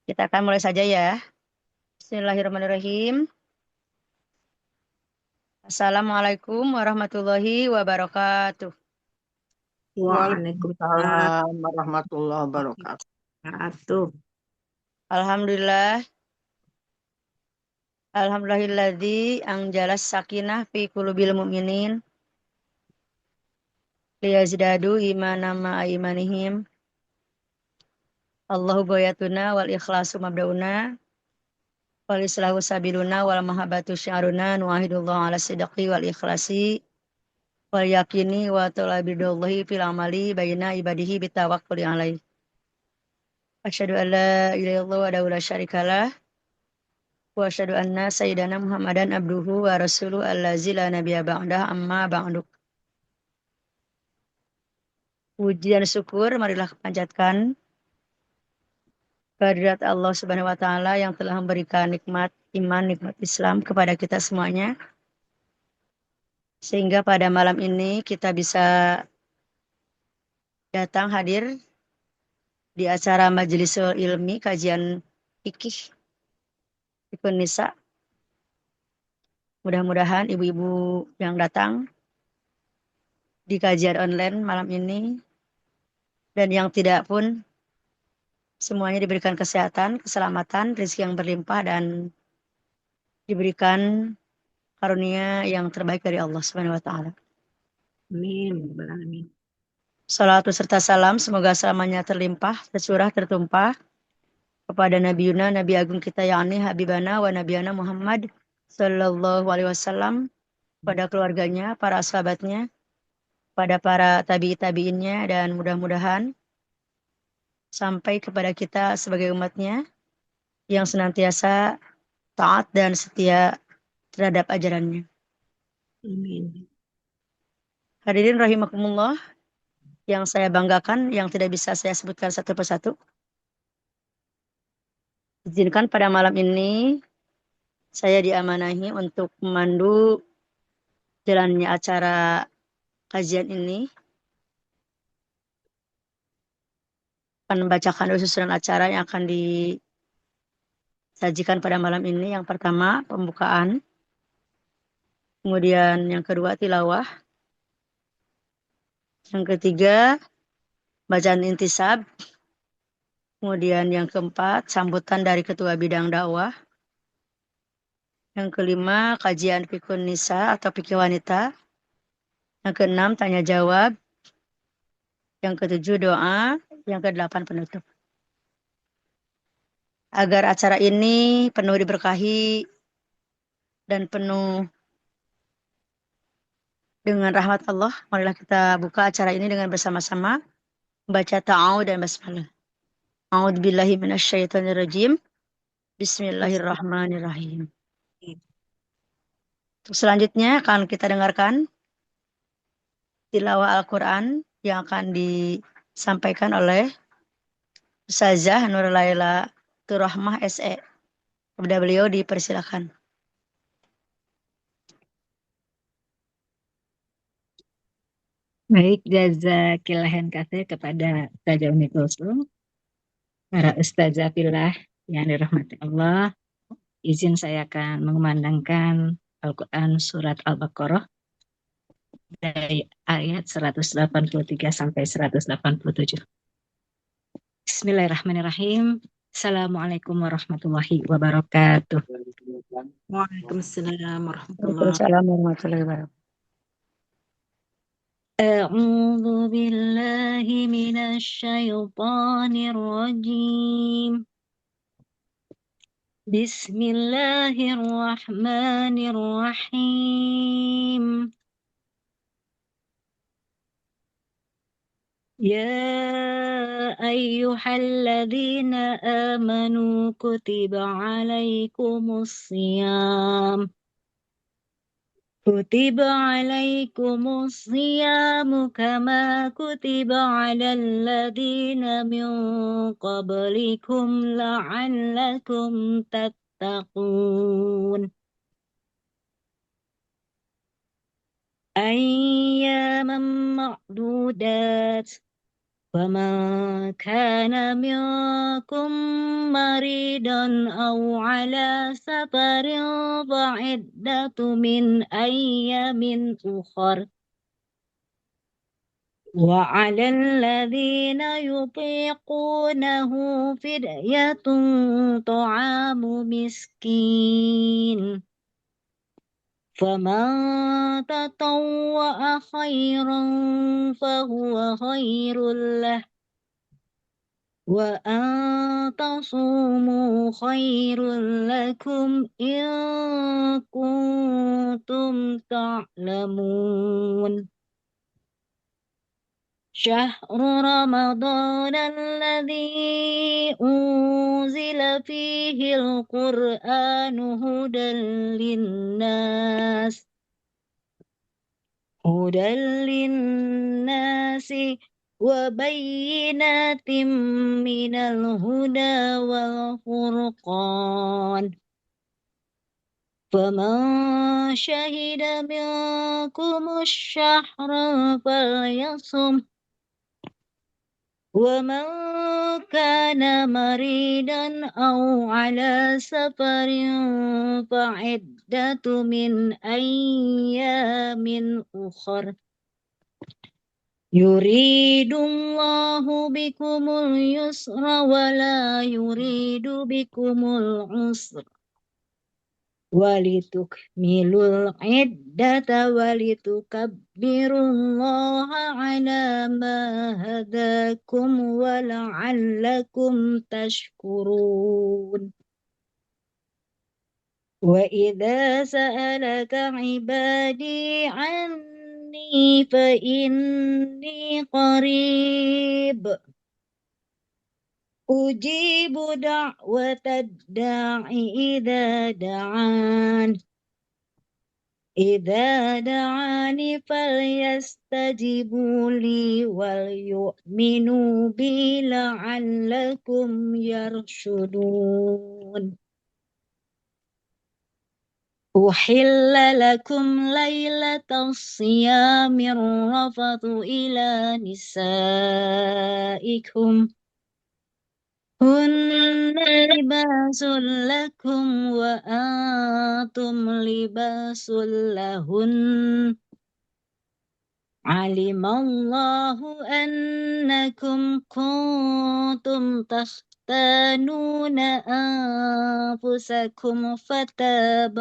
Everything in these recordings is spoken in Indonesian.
Kita akan mulai saja ya. Bismillahirrahmanirrahim. Assalamualaikum warahmatullahi wabarakatuh. Waalaikumsalam Waalaikumsalam warahmatullahi wabarakatuh. warahmatullahi Alhamdulillah. Alhamdulillahilladzi anjalas sakinah fi qulubil mu'minin liyazdadu imanan ma'a imanihim. Allahu ghayatuna wal ikhlasu mabdauna wal islahu sabiluna wal mahabbatu syaruna nuwahidullah ala sidqi wal ikhlasi wal yakini wa talabidullahi fil amali bayna ibadihi bitawakkuli alaih. Asyhadu an la ilaha illallah wa la syarikalah wa asyhadu anna sayyidana Muhammadan abduhu wa rasuluhu allazi la nabiyya ba'dah amma ba'du. Puji dan syukur marilah panjatkan kehadirat Allah Subhanahu wa taala yang telah memberikan nikmat iman, nikmat Islam kepada kita semuanya. Sehingga pada malam ini kita bisa datang hadir di acara Majlisul Ilmi kajian fikih Fikun Nisa. Mudah-mudahan ibu-ibu yang datang di kajian online malam ini dan yang tidak pun semuanya diberikan kesehatan, keselamatan, rezeki yang berlimpah dan diberikan karunia yang terbaik dari Allah Subhanahu wa taala. Amin. Salawat serta salam semoga selamanya terlimpah, tercurah, tertumpah kepada Nabi Yuna, Nabi Agung kita yakni Habibana wa Nabiyana Muhammad Sallallahu Alaihi Wasallam, pada keluarganya, para sahabatnya, pada para tabi'innya, dan mudah-mudahan sampai kepada kita sebagai umatnya yang senantiasa taat dan setia terhadap ajarannya. Amin. Hadirin rahimakumullah, yang saya banggakan, yang tidak bisa saya sebutkan satu persatu. Izinkan pada malam ini saya diamanahi untuk memandu jalannya acara kajian ini. Akan membacakan susunan acara yang akan disajikan pada malam ini. Yang pertama, pembukaan. Kemudian yang kedua, tilawah. Yang ketiga, bacaan intisab. Kemudian yang keempat, sambutan dari Ketua Bidang Dakwah. Yang kelima, kajian fikun nisa atau fikih wanita. Yang keenam, tanya jawab. Yang ketujuh, doa. Yang kedelapan, penutup. Agar acara ini penuh diberkahi dan penuh dengan rahmat Allah, marilah kita buka acara ini dengan bersama-sama baca ta'awud dan basmalah. A'udzubillahi minasyaitonirrajim. Bismillahirrahmanirrahim. Selanjutnya akan kita dengarkan tilawah Al-Quran yang akan disampaikan oleh Ustazah Nur Laila Turahmah SE. Kepada beliau dipersilakan. Baik, jazakillah kasih kepada Ustazah Umi Kulsum, para ustazah fillah yang dirahmati Allah. Izin saya akan mengumandangkan Al-Quran Surat Al-Baqarah dari ayat 183 sampai 187. Bismillahirrahmanirrahim. Assalamualaikum warahmatullahi wabarakatuh. Waalaikumsalam warahmatullahi Waalaikumsalam warahmatullahi wabarakatuh. أعوذ بالله من الشيطان الرجيم. بسم الله الرحمن الرحيم. يا أيها الذين آمنوا كتب عليكم الصيام كما كتب على الذين من قبلكم لعلكم تتقون أياما معدودات ومن كان منكم مريضا أو على سفر فعدة من أيام أخر وعلى الذين يطيقونه فدية طعام مسكين فمن تطوع خيرا فهو خير له وأن تصوموا خير لكم إن كنتم تعلمون شهر رمضان الذي أنزل فيه القرآن هدى للناس وبينات من الهدى والفرقان فمن شهد منكم الشهر فليصم ومن كان مريضا أو على سفر فعدة من أيام أخر يريد الله بكم اليسر ولا يريد بكم العسر ولتكملوا العدة ولتكبروا الله على ما هداكم ولعلكم تشكرون وإذا سألك عبادي عني فإني قريب أجيب دعوة الداع إذا دعاني فليستجيبوا لي وليؤمنوا بي لعلكم يرشدون أحل لكم ليلة الصيام الرفث إلى نسائكم هن لباس لكم وأنتم لباس لهن علم الله أنكم كنتم تختانون أنفسكم فتاب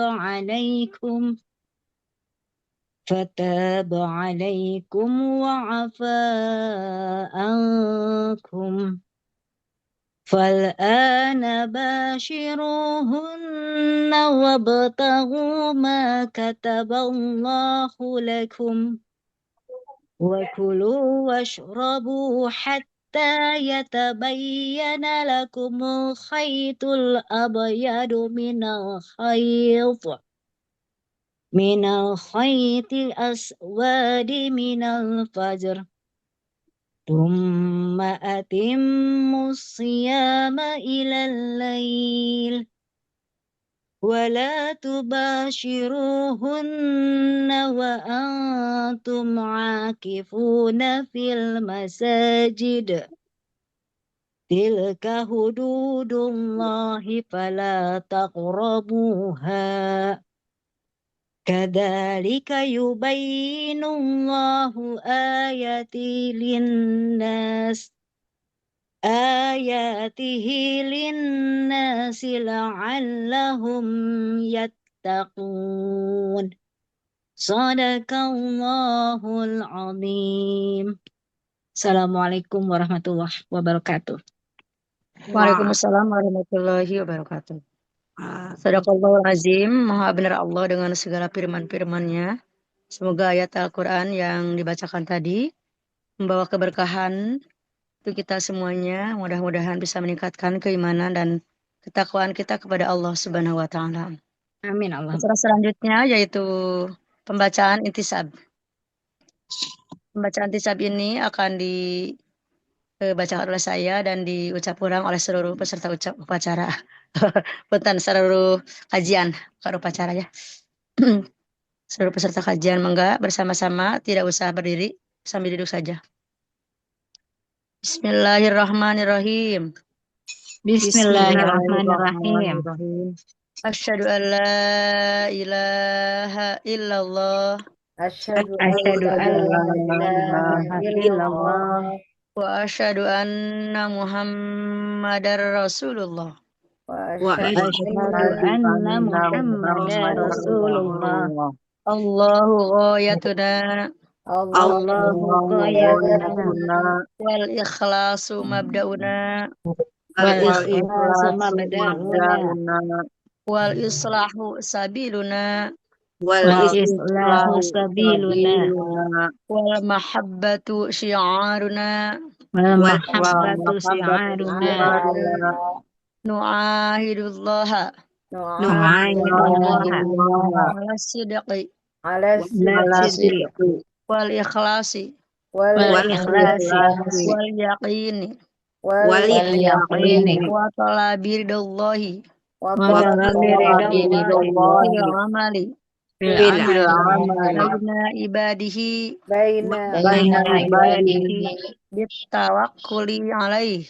عليكم وعفى عنكم فالآن باشروهن وابتغوا ما كتب الله لكم وكلوا واشربوا حتى يتبين لكم الخيط الأبيض من الخيط الأسود من الفجر ثم أتموا الصيام إلى الليل ولا تباشروهن وأنتم عاكفون في المساجد تلك حدود الله فلا تقربوها كذلك يبين الله آياته للناس لعلهم يتقون صدق الله العظيم. Assalamualaikum warahmatullahi wabarakatuh. Waalaikumsalam warahmatullahi wabarakatuh. Sadaqallahul azim, maha benar Allah dengan segala firman-firman-Nya. Semoga ayat Al-Quran yang dibacakan tadi membawa keberkahan untuk kita semuanya. Mudah-mudahan bisa meningkatkan keimanan dan ketakwaan kita kepada Allah Subhanahu wa Ta'ala. Amin Allah. Acara selanjutnya yaitu pembacaan intisab. Pembacaan intisab ini akan dibacakan oleh saya dan diucap ulang oleh seluruh peserta upacara. Punten seluruh kajian bukan upacara ya. Seluruh peserta kajian mangga bersama-sama, tidak usah berdiri, sambil duduk saja. Bismillahirrahmanirrahim. Bismillahirrahmanirrahim. Asyhadu an la ilaha illallah Asyhadu Asyhadu an la ilaha ilaha illallah wa asyhadu anna Muhammadar Rasulullah. wa wa asyhadu anna Muhammadar Rasulullah. Allahu ghayatuna Allahu ghayatuna wal ikhlasu mabdauna wal ikhlasu mabda'una wal islahu sabiluna wal islahu sabiluna wal mahabbatu syiaruna wal mahabbatu syiaruna nu'ahidullaha nu'ayyidullaha ala sidqi ala la sidqi wal ikhlasi wal ikhlasi wal yaqini wal yaqini wa talabi ridallahi wa talabi ridallahi fil amali fil amali baina ibadihi baina baina ibadihi bitawakkuli alaih.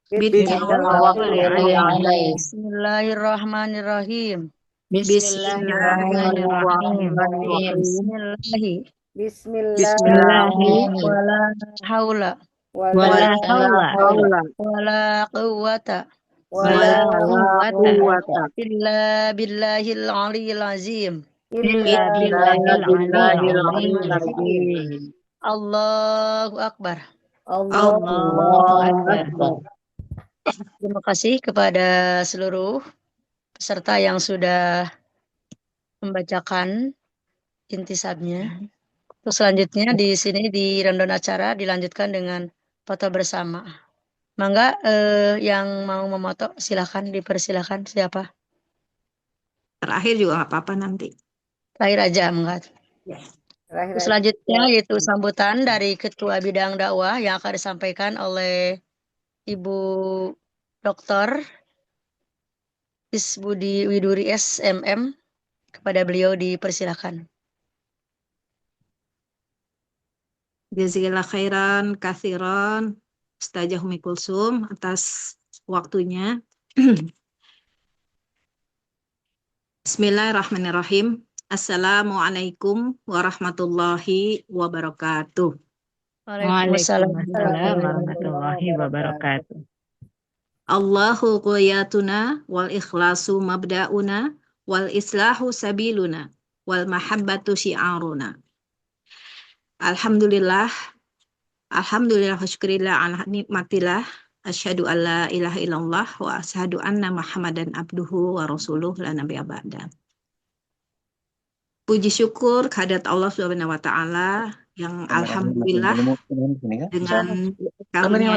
bitawakkuli alaihi. Bismillahirrahmanirrahim. Bismillahirrahmanirrahim. Bismillahi Bismillahi wala haula Wala haula wala quwwata wala quwwata illa billahil aliyil azim. illa billahil aliyyil azim. Allahu akbar. Allahu akbar. Terima kasih kepada seluruh peserta yang sudah membacakan intisabnya. Terus selanjutnya di sini di rundown acara dilanjutkan dengan foto bersama. Mangga yang mau memoto silakan dipersilakan siapa? Terakhir juga nggak apa-apa nanti. Terakhir aja mangga. Terus selanjutnya yaitu sambutan dari Ketua Bidang Dakwah yang akan disampaikan oleh Ibu Dr. Isbudi Widuri SMM. Kepada beliau dipersilakan. Jazakallah khairan kathiran Ustazah Umi Kulsum atas waktunya. Bismillahirrahmanirrahim. Assalamualaikum warahmatullahi wabarakatuh. Waalaikumsalam warahmatullahi wabarakatuh. Allahu ghayatuna wal ikhlasu mabda'una wal islahu sabiluna wal mahabbatu syi'aruna. Alhamdulillah wa syukurillah ala nikmatillah asyhadu an la ilaha illallah wa asyhadu anna Muhammadan abduhu wa rasuluh la nabiyya ba'da. Puji syukur kehadirat Allah Subhanahu wa taala yang alhamdulillah dengan karunia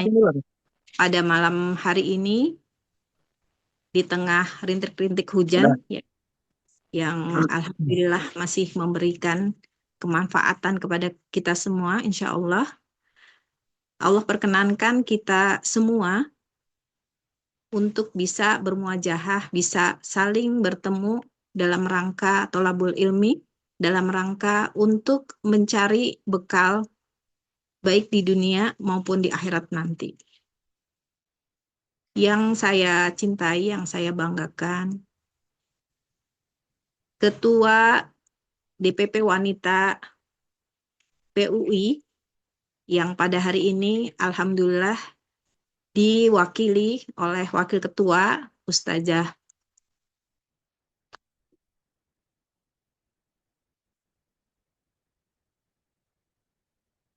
pada malam hari ini di tengah rintik-rintik hujan yang alhamdulillah masih memberikan kemanfaatan kepada kita semua, insya Allah. Allah perkenankan kita semua untuk bisa bermuajahah, bisa saling bertemu dalam rangka tholabul ilmi, dalam rangka untuk mencari bekal baik di dunia maupun di akhirat nanti. Yang saya cintai, yang saya banggakan, Ketua DPP Wanita PUI yang pada hari ini alhamdulillah diwakili oleh Wakil Ketua Ustazah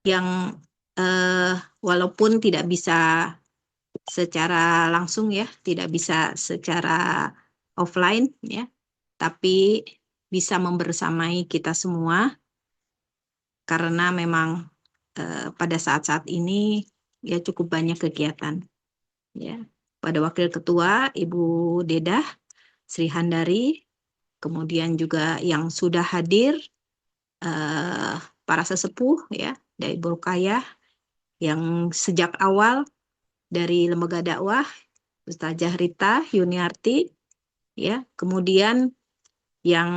yang walaupun tidak bisa secara langsung ya, tidak bisa secara offline ya, tapi bisa membersamai kita semua karena memang pada saat-saat ini ya cukup banyak kegiatan ya. Pada Wakil Ketua Ibu Dedah Sri Handari, kemudian juga yang sudah hadir para sesepuh ya dari Burkayah yang sejak awal dari Lembaga Dakwah Ustazah Rita Yuniarti ya, kemudian yang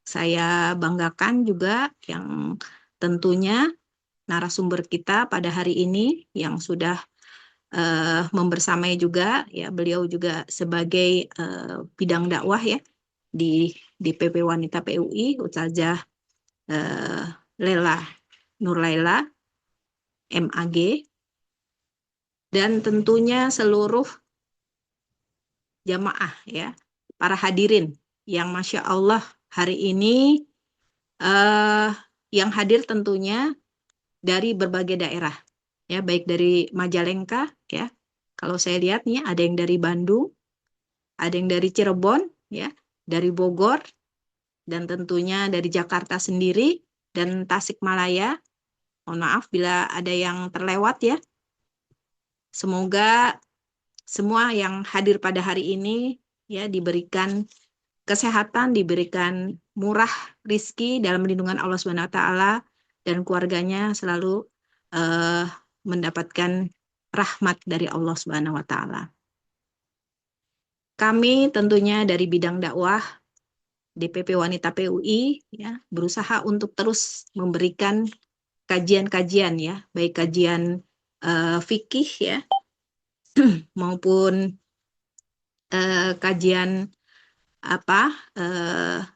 saya banggakan juga yang tentunya narasumber kita pada hari ini yang sudah membersamai juga ya, beliau juga sebagai bidang dakwah ya di DPP Wanita PUI, Ustazah Lela Nurlaila MAG, dan tentunya seluruh jamaah ya, para hadirin yang Masya Allah hari ini yang hadir tentunya dari berbagai daerah ya, baik dari Majalengka ya. Kalau saya lihat nih ada yang dari Bandung, ada yang dari Cirebon ya, dari Bogor, dan tentunya dari Jakarta sendiri dan Tasikmalaya. Mohon maaf bila ada yang terlewat ya. Semoga semua yang hadir pada hari ini ya diberikan kesehatan, diberikan murah rizki dalam lindungan Allah Subhanahu wa taala, dan keluarganya selalu mendapatkan rahmat dari Allah Subhanahu wa taala. Kami tentunya dari bidang dakwah DPP Wanita PUI ya berusaha untuk terus memberikan kajian-kajian ya, baik kajian fikih ya maupun kajian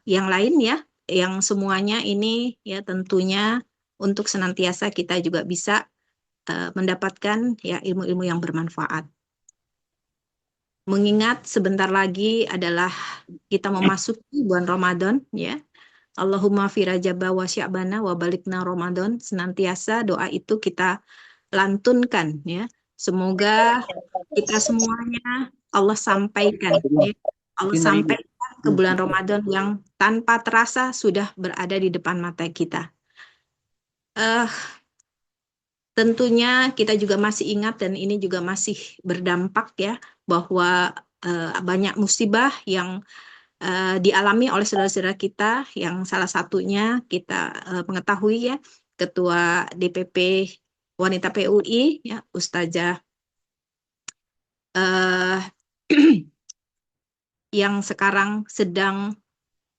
yang lain ya, yang semuanya ini ya tentunya untuk senantiasa kita juga bisa mendapatkan ya ilmu-ilmu yang bermanfaat. Mengingat sebentar lagi adalah kita memasuki bulan Ramadan ya. Allahumma fi rajaba wa sya'bana wa balikna Ramadan. Senantiasa doa itu kita lantunkan ya. Semoga kita semuanya Allah sampaikan ya. Allah sampaikan ke bulan Ramadan yang tanpa terasa sudah berada di depan mata kita. Tentunya kita juga masih ingat dan ini juga masih berdampak ya, bahwa banyak musibah yang dialami oleh saudara-saudara kita, yang salah satunya kita mengetahui ya, Ketua DPP Wanita PUI ya, Ustazah yang sekarang sedang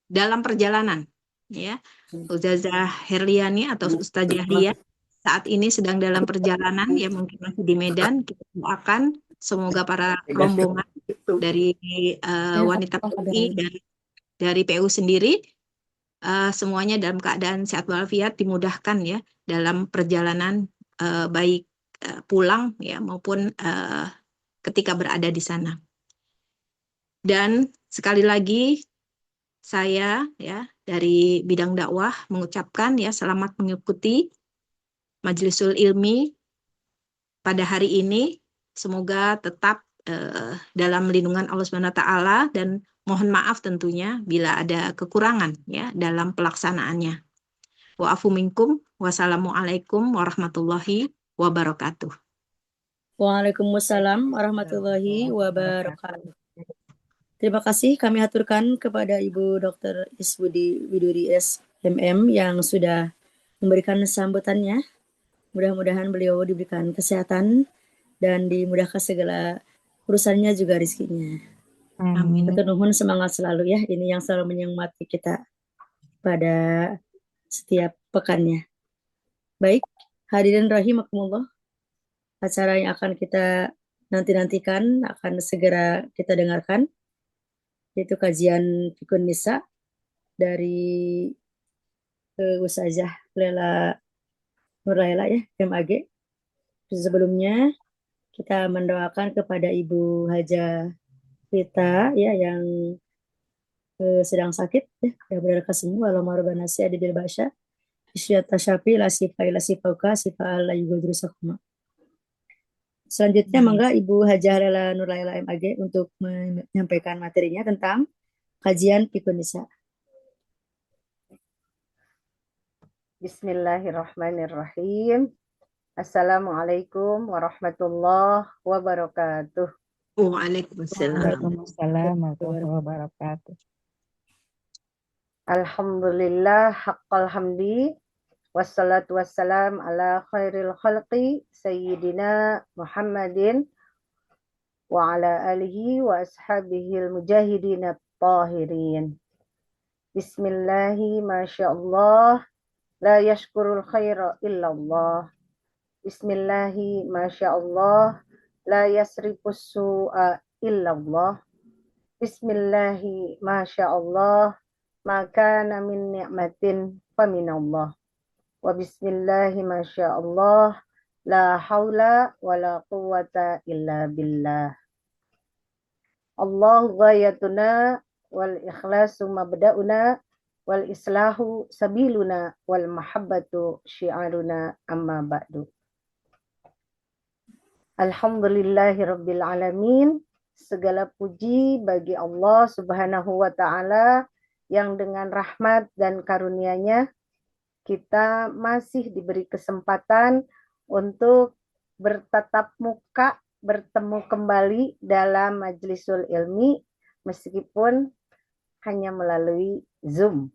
dalam perjalanan ya, Ustazah Herliani atau Ustazah Lia saat ini sedang dalam perjalanan ya, mungkin masih di Medan. Kita doakan semoga para rombongan dari Wanita PUI dan dari PU sendiri semuanya dalam keadaan sehat walafiat, dimudahkan ya dalam perjalanan baik pulang ya maupun ketika berada di sana. Dan sekali lagi saya ya dari bidang dakwah mengucapkan ya selamat mengikuti Majlisul Ilmi pada hari ini. Semoga tetap dalam lindungan Allah Subhanahu wa taala, dan mohon maaf tentunya bila ada kekurangan ya dalam pelaksanaannya. Wa'afu minkum, wassalamualaikum warahmatullahi wabarakatuh. Waalaikumsalam warahmatullahi wabarakatuh. Terima kasih kami aturkan kepada Ibu Dr. Isbudi Widuri SMM yang sudah memberikan sambutannya. Mudah-mudahan beliau diberikan kesehatan dan dimudahkan segala urusannya juga rezekinya. Amin. Hatur nuhun, semangat selalu ya. Ini yang selalu menyemangati kita pada setiap pekannya. Baik, hadirin rahimakumullah. Acara yang akan kita nanti-nantikan akan segera kita dengarkan, yaitu kajian Fikun Nisa dari Ustazah Lela Nurlaila ya, MAG. Sebelumnya kita mendoakan kepada Ibu Hajah Rita ya yang sedang sakit ya, mudah-mudahan sembuh. Allahumma rabbana sa'di bil basya isyata syafi la sifa ila sifauka sifa la yughadiru sakma. Selanjutnya mangga Ibu Hajah Lela Nurlaila MAG untuk menyampaikan materinya tentang kajian Fikun Nisa. Bismillahirrahmanirrahim. Assalamualaikum warahmatullahi wabarakatuh. Waalaikumsalam. Waalaikumsalam warahmatullahi wabarakatuh. Alhamdulillah haqqal hamdi wassalatu wassalam ala khairil khalqi sayyidina Muhammadin wa ala alihi wa ashabihil mujahidin tahirin. Bismillahi masyaallah la yashkurul khaira illallah. Bismillahi masyaallah la yasrifus su'a illallah. Bismillahi masyaallah, maka min ni'matin faminallah. Wa bismillahi masyaallah, la haula wala quwwata illa billah. Allahu ghayatuna wal ikhlasu mabda'una wal islahu sabiluna wal mahabbatu syiaruna amma ba'du. Alhamdulillahi rabbil alamin. Segala puji bagi Allah Subhanahu wa taala yang dengan rahmat dan karunia-Nya kita masih diberi kesempatan untuk bertatap muka, bertemu kembali dalam majlisul ilmi meskipun hanya melalui Zoom.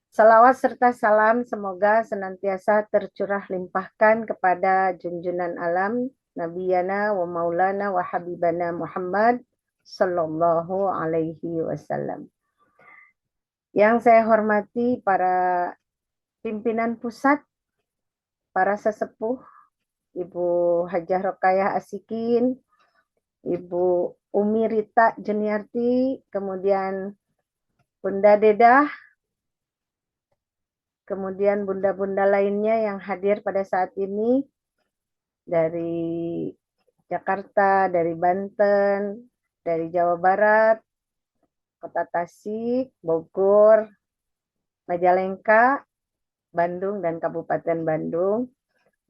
Salawat serta salam semoga senantiasa tercurah limpahkan kepada junjunan alam Nabiyana wa Maulana wa Habibana Muhammad sallallahu alaihi wasallam. Yang saya hormati para pimpinan pusat, para sesepuh, Ibu Hajah Rokayah Asikin, Ibu Umi Rita Juniarti, kemudian Bunda Dedah, kemudian bunda-bunda lainnya yang hadir pada saat ini dari Jakarta, dari Banten, dari Jawa Barat, Kota Tasik, Bogor, Majalengka, Bandung, dan Kabupaten Bandung.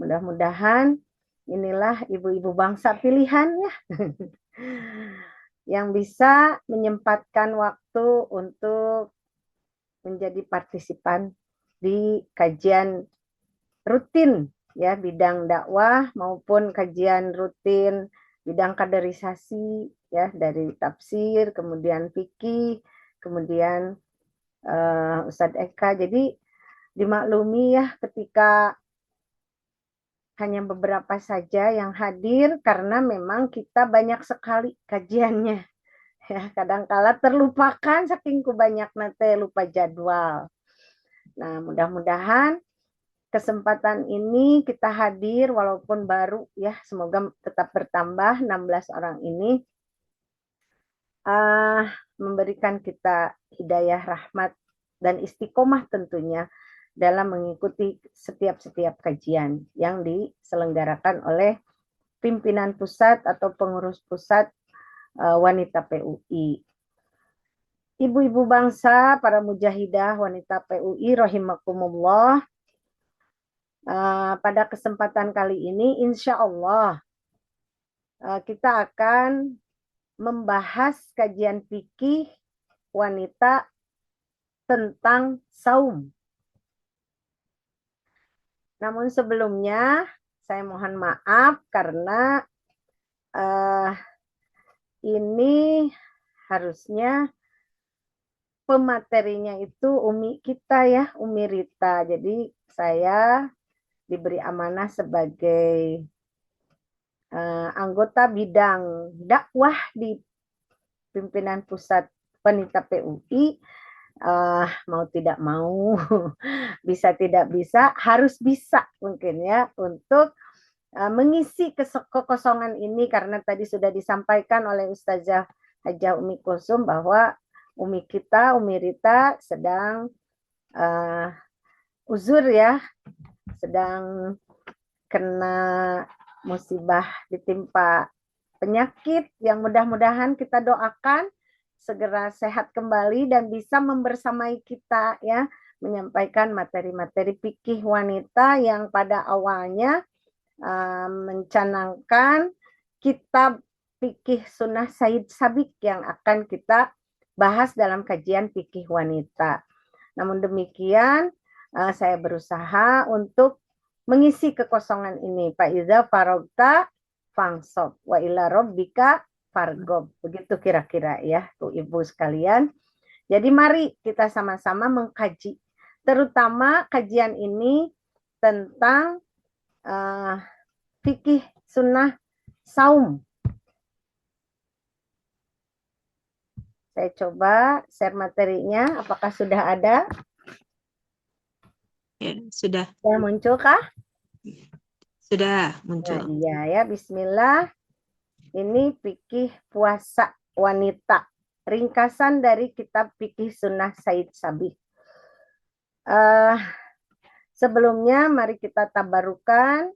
Mudah-mudahan inilah ibu-ibu bangsa pilihan ya, yang bisa menyempatkan waktu untuk menjadi partisipan di kajian rutin ya, bidang dakwah maupun kajian rutin bidang kaderisasi ya, dari tafsir, kemudian fikih, kemudian Ustadz Eka. Jadi dimaklumi ya ketika hanya beberapa saja yang hadir karena memang kita banyak sekali kajiannya ya, kadangkala terlupakan saking kubanyakna teh lupa jadwal. Nah, mudah-mudahan kesempatan ini kita hadir walaupun baru ya, semoga tetap bertambah 16 orang ini, memberikan kita hidayah, rahmat, dan istiqomah tentunya dalam mengikuti setiap kajian yang diselenggarakan oleh pimpinan pusat atau pengurus pusat wanita PUI. Ibu-ibu bangsa, para mujahidah wanita PUI rahimakumullah, pada kesempatan kali ini insya Allah kita akan membahas kajian fikih wanita tentang saum. Namun sebelumnya saya mohon maaf karena ini harusnya pematerinya itu Umi kita ya, Umi Rita. Jadi saya diberi amanah sebagai anggota bidang dakwah di pimpinan pusat wanita PUI. Mau tidak mau, bisa tidak bisa, harus bisa mungkin ya untuk mengisi kekosongan ini, karena tadi sudah disampaikan oleh Ustazah Hajah Umi Kulsum bahwa Umi kita, Umi Rita sedang uzur ya, sedang kena musibah, ditimpa penyakit yang mudah-mudahan kita doakan segera sehat kembali dan bisa membersamai kita ya, menyampaikan materi-materi fikih wanita yang pada awalnya mencanangkan kitab fikih sunnah Said Sabiq yang akan kita bahas dalam kajian fikih wanita. Namun demikian saya berusaha untuk mengisi kekosongan ini. Fa iza faragta fangsob wa ila rabbika fargob. Begitu kira-kira ya tuh ibu sekalian. Jadi mari kita sama-sama mengkaji, terutama kajian ini tentang fikih sunnah saum. Saya coba share materinya, apakah sudah ada? Ya, sudah. Sudah muncul kah? Sudah Nah, muncul. iya ya, bismillah. Ini fikih puasa wanita. Ringkasan dari kitab fikih sunnah Said Sabiq. Sebelumnya mari kita tabarukan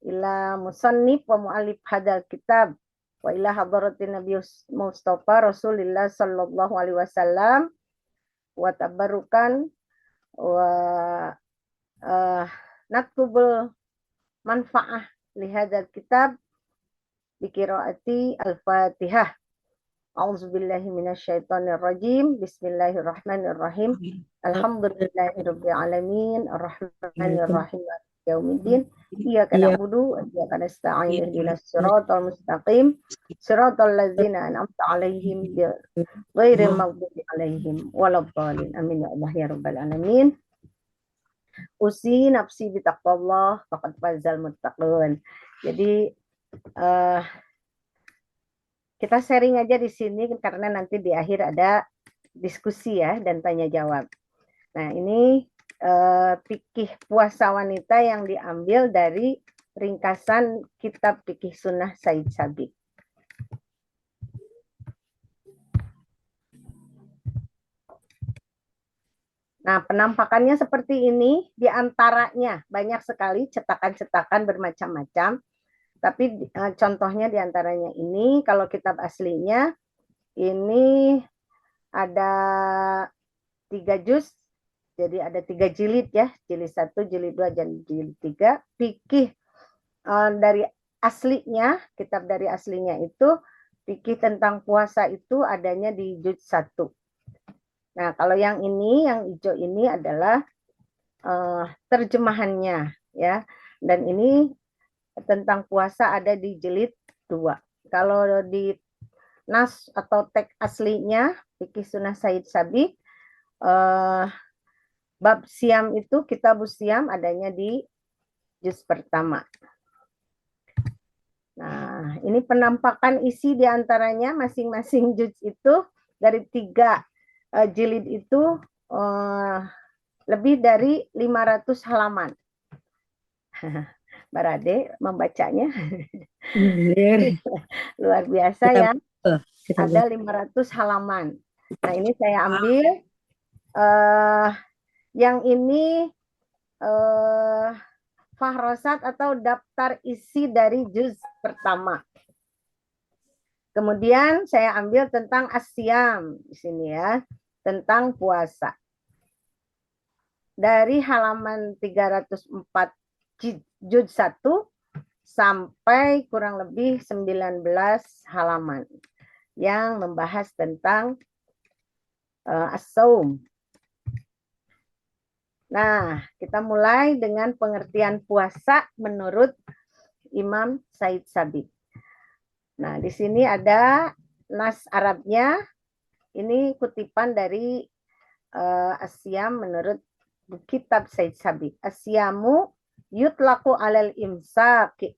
ila musannif wa mu'allif hadal kitab wa ila hadratin Nabi Mustafa Rasulullah sallallahu alaihi wasallam wa tabarukan wa naktubul manfaah li hadzal kitab bi qiraati al-Fatihah. A'udzubillahi minasyaitonir rajim. Bismillahirrahmanirrahim. Alhamdulillahirabbil alamin arrahmanir rahim maliki yaumiddin. Iyyaka na'budu wa iyyaka nasta'in ihdinas siratal mustaqim siratal ladzina an'amta 'alaihim ghairil maghdubi 'alaihim waladdallin. Amin ya Allah ya rabbal alamin. Usi nafsi bitaqwallah faqad fazal muttaqun. Jadi kita sharing aja di sini karena nanti di akhir ada diskusi ya dan tanya jawab. Nah, ini fikih puasa wanita yang diambil dari ringkasan kitab fikih sunnah Said Sabiq. Nah, penampakannya seperti ini, di antaranya banyak sekali cetakan-cetakan bermacam-macam. Tapi contohnya di antaranya ini, kalau kitab aslinya, ini ada 3 juz, jadi ada 3 jilid ya, jilid 1, jilid 2, dan jilid 3. Fikih dari aslinya, kitab dari aslinya itu, fikih tentang puasa itu adanya di juz 1. Nah, kalau yang ini, yang hijau ini adalah terjemahannya ya, dan ini tentang puasa ada di jilid 2. Kalau di nas atau teks aslinya fikih sunnah Said Sabiq, bab siam itu, kitabus siam adanya di juz pertama. Nah, ini penampakan isi diantaranya masing-masing juz itu dari 3 jilid itu lebih dari 500 halaman. Barade membacanya luar biasa ya. Ada 500 halaman. Nah, ini saya ambil yang ini fahrosat atau daftar isi dari juz pertama. Kemudian saya ambil tentang asyam di sini ya, tentang puasa. Dari halaman 304 juz 1 sampai kurang lebih 19 halaman yang membahas tentang as-saum. Nah, kita mulai dengan pengertian puasa menurut Imam Said Sabiq. Nah, di sini ada nas Arabnya. Ini kutipan dari asyam menurut kitab Said Sabiq. Asyamu yutlaqu alal imsaki.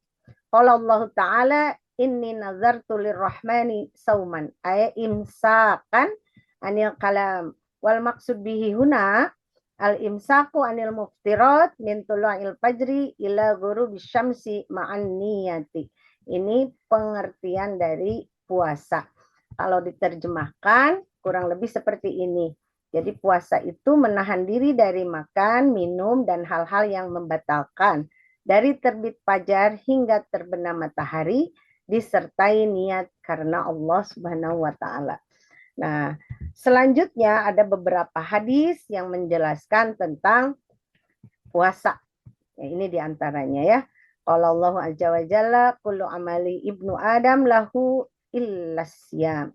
Qala Allah Ta'ala inni nazartu lirrahmani sauman. Ay imsakan anil kalam. Wal maksud bihi huna al imsaku anil muftirat min tulu'il fajri ila ghurubis syamsi ma'an niyati. Ini pengertian dari puasa. Kalau diterjemahkan kurang lebih seperti ini. Jadi puasa itu menahan diri dari makan, minum, dan hal-hal yang membatalkan. Dari terbit fajar hingga terbenam matahari, disertai niat karena Allah Subhanahu wa Ta'ala. Nah, selanjutnya ada beberapa hadis yang menjelaskan tentang puasa. Ya, ini diantaranya ya. Qala Allah Azza wa Jalla, kullu amali ibnu Adam lahu illasiyam.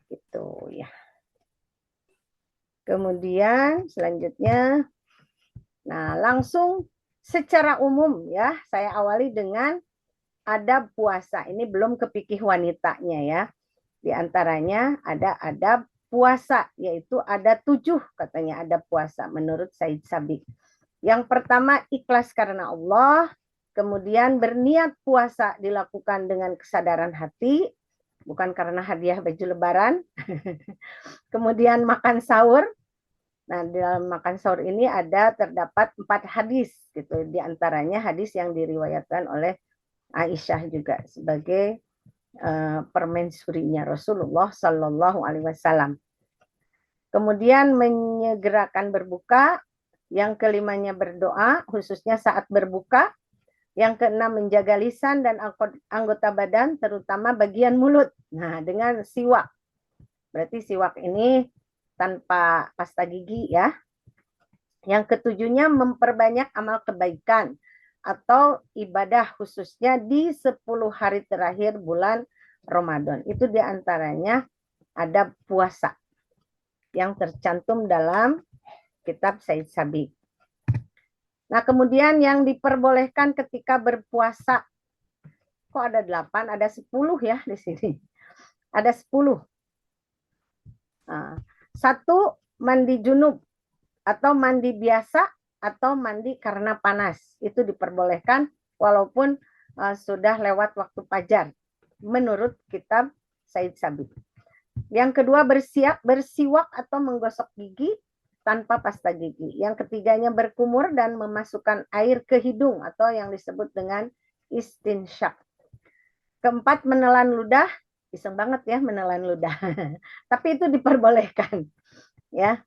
Gitu ya. Kemudian selanjutnya, nah langsung secara umum ya, saya awali dengan adab puasa. Ini belum ke fikih wanitanya ya. Di antaranya ada adab puasa, yaitu ada 7 katanya adab puasa menurut Said Sabiq. Yang pertama ikhlas karena Allah, kemudian berniat puasa dilakukan dengan kesadaran hati, bukan karena hadiah baju lebaran. Kemudian makan sahur Nah, di dalam makan sahur ini terdapat 4 hadis gitu. Di antaranya hadis yang diriwayatkan oleh Aisyah juga sebagai permaisurinya Rasulullah Shallallahu Alaihi Wasallam. Kemudian menyegerakan berbuka. Yang kelimanya berdoa, khususnya saat berbuka. Yang keenam menjaga lisan dan anggota badan, terutama bagian mulut. Nah, dengan siwak. Berarti siwak ini tanpa pasta gigi ya. Yang ketujuhnya memperbanyak amal kebaikan atau ibadah khususnya di 10 hari terakhir bulan Ramadan. Itu diantaranya ada puasa yang tercantum dalam kitab Said Sabiq. Nah, kemudian yang diperbolehkan ketika berpuasa, kok ada 8, ada 10 ya di sini. Ada 10. Nah, 1, mandi junub atau mandi biasa atau mandi karena panas. Itu diperbolehkan walaupun sudah lewat waktu fajar menurut kitab Said Sabiq. Yang kedua bersiwak atau menggosok gigi tanpa pasta gigi. Yang ketiganya berkumur dan memasukkan air ke hidung atau yang disebut dengan istinsyak. Keempat menelan ludah, iseng banget ya menelan ludah. Tapi itu diperbolehkan ya.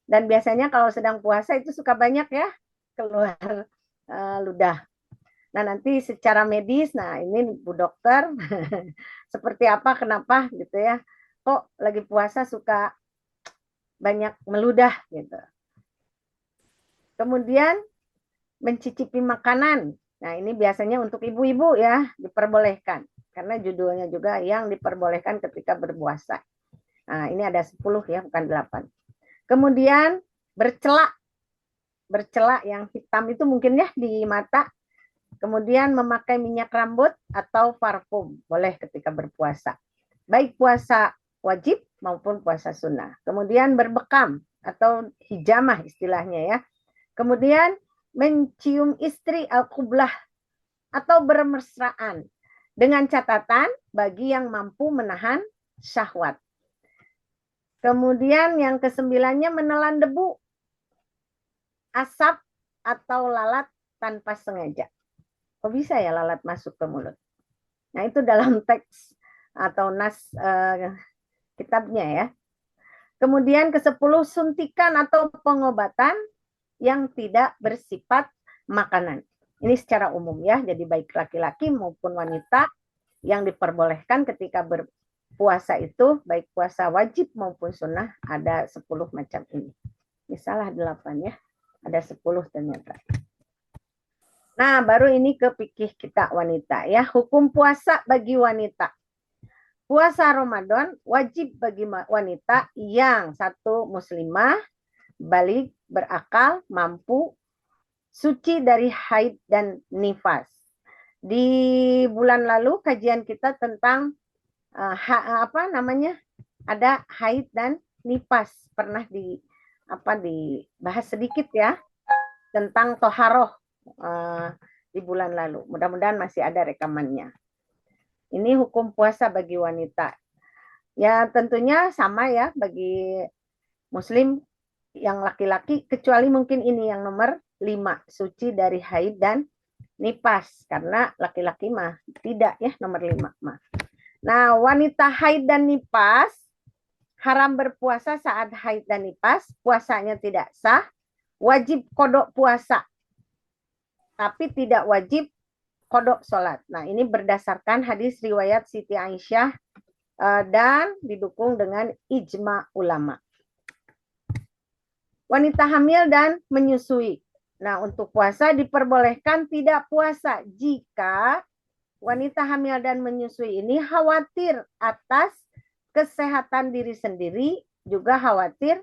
Dan biasanya kalau sedang puasa itu suka banyak ya keluar ludah. Nah, nanti secara medis, nah ini Bu Dokter seperti apa, kenapa gitu ya. Kok lagi puasa suka banyak meludah gitu. Kemudian mencicipi makanan. Nah, ini biasanya untuk ibu-ibu ya, diperbolehkan. Karena judulnya juga yang diperbolehkan ketika berpuasa. Nah, ini ada 10 ya, bukan 8. Kemudian bercelak. Bercelak yang hitam itu mungkin ya di mata. Kemudian memakai minyak rambut atau parfum. Boleh ketika berpuasa. Baik puasa wajib maupun puasa sunnah. Kemudian berbekam atau hijamah istilahnya ya. Kemudian mencium istri al-qublah atau bermesraan dengan catatan bagi yang mampu menahan syahwat. Kemudian yang ke-9-nya menelan debu, asap atau lalat tanpa sengaja. Kok bisa ya lalat masuk ke mulut? Nah, itu dalam teks atau nas kitabnya ya. Kemudian ke-10 suntikan atau pengobatan yang tidak bersifat makanan. Ini secara umum ya, jadi baik laki-laki maupun wanita yang diperbolehkan ketika berpuasa itu, baik puasa wajib maupun sunnah, ada 10 macam ini. Ini salah 8 ya, ada 10 ternyata. Nah, baru ini ke fikih kita wanita ya, hukum puasa bagi wanita. Puasa Ramadan wajib bagi wanita yang 1 muslimah, balik, berakal, mampu, suci dari haid dan nifas. Di bulan lalu kajian kita tentang ada haid dan nifas, pernah dibahas sedikit ya tentang toharoh di bulan lalu. Mudah-mudahan masih ada rekamannya. Ini hukum puasa bagi wanita. Ya tentunya sama ya bagi muslim yang laki-laki, kecuali mungkin ini yang nomor 5, suci dari haid dan nifas. Karena laki-laki mah tidak ya, nomor 5 mah. Nah, wanita haid dan nifas haram berpuasa saat haid dan nifas, puasanya tidak sah, wajib qodok puasa. Tapi tidak wajib qodok sholat. Nah, ini berdasarkan hadis riwayat Siti Aisyah dan didukung dengan ijma ulama. Wanita hamil dan menyusui. Nah, untuk puasa diperbolehkan tidak puasa jika wanita hamil dan menyusui ini khawatir atas kesehatan diri sendiri, juga khawatir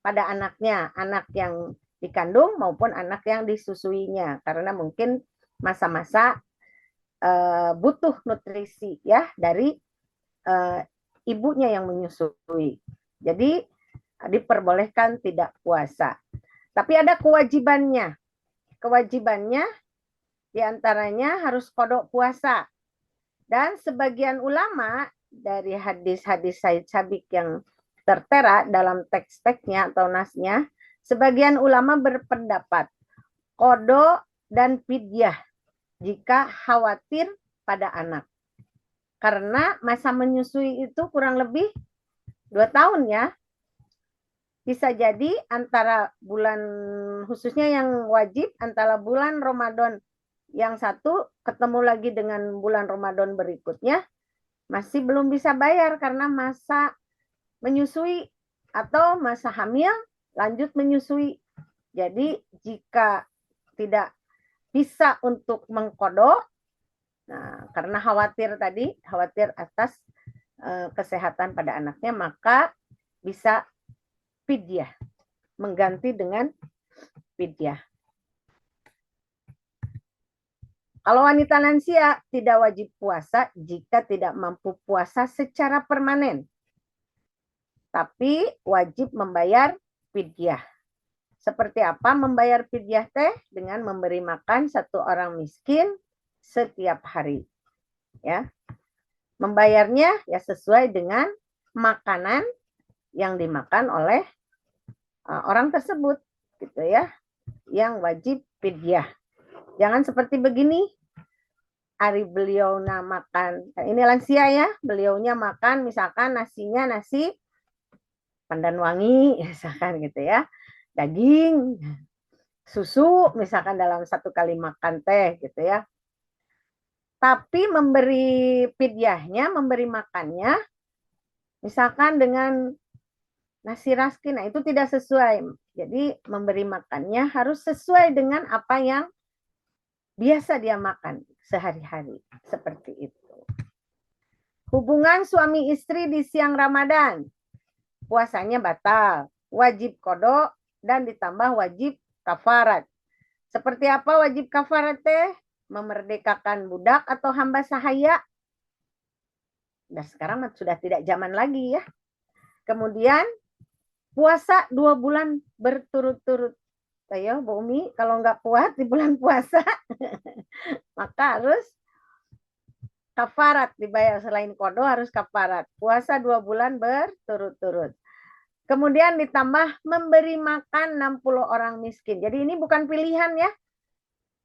pada anaknya, anak yang dikandung maupun anak yang disusuinya, karena mungkin masa-masa butuh nutrisi ya dari ibunya yang menyusui. Jadi diperbolehkan tidak puasa. Tapi ada kewajibannya. Kewajibannya diantaranya harus qodok puasa. Dan sebagian ulama dari hadis-hadis Said Sabiq yang tertera dalam teks-teksnya atau nasnya, sebagian ulama berpendapat qada dan fidyah jika khawatir pada anak. Karena masa menyusui itu kurang lebih 2 tahun ya. Bisa jadi antara bulan, khususnya yang wajib, antara bulan Ramadan yang satu ketemu lagi dengan bulan Ramadan berikutnya, masih belum bisa bayar karena masa menyusui atau masa hamil lanjut menyusui. Jadi jika tidak bisa untuk mengqada, nah, karena khawatir atas kesehatan pada anaknya, maka bisa fidyah, mengganti dengan fidyah. Kalau wanita lansia tidak wajib puasa jika tidak mampu puasa secara permanen, tapi wajib membayar fidyah. Seperti apa membayar fidyah teh? Dengan memberi makan 1 orang miskin setiap hari. Ya. Membayarnya ya sesuai dengan makanan yang dimakan oleh orang tersebut, gitu ya, yang wajib fidyah. Jangan seperti begini, hari beliau makan, ini lansia ya, beliaunya makan misalkan nasinya nasi pandan wangi, misalkan gitu ya, daging, susu, misalkan dalam 1 kali makan teh gitu ya. Tapi memberi fidyahnya, memberi makannya, misalkan dengan nasi raskin, nah itu tidak sesuai. Jadi memberi makannya harus sesuai dengan apa yang biasa dia makan sehari-hari. Seperti itu. Hubungan suami istri di siang Ramadan. Puasanya batal, wajib qada dan ditambah wajib kafarat. Seperti apa wajib kafarat teh? Memerdekakan budak atau hamba sahaya. Nah, sekarang sudah tidak zaman lagi ya. Kemudian puasa 2 bulan berturut-turut. Ayo, Bu Umi, kalau nggak kuat di bulan puasa, maka harus kafarat dibayar, selain qada harus kafarat. Puasa 2 bulan berturut-turut. Kemudian ditambah memberi makan 60 orang miskin. Jadi ini bukan pilihan ya.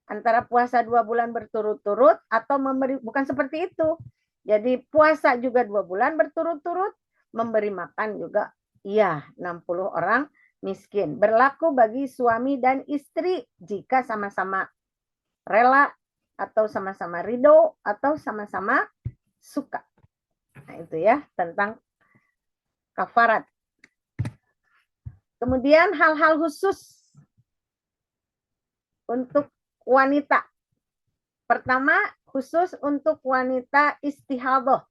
Antara puasa 2 bulan berturut-turut atau memberi, bukan seperti itu. Jadi puasa juga 2 bulan berturut-turut, memberi makan juga iya 60 orang miskin. Berlaku bagi suami dan istri jika sama-sama rela atau sama-sama ridho atau sama-sama suka. Nah, itu ya tentang kafarat. Kemudian hal-hal khusus untuk wanita. Pertama, khusus untuk wanita istihadah.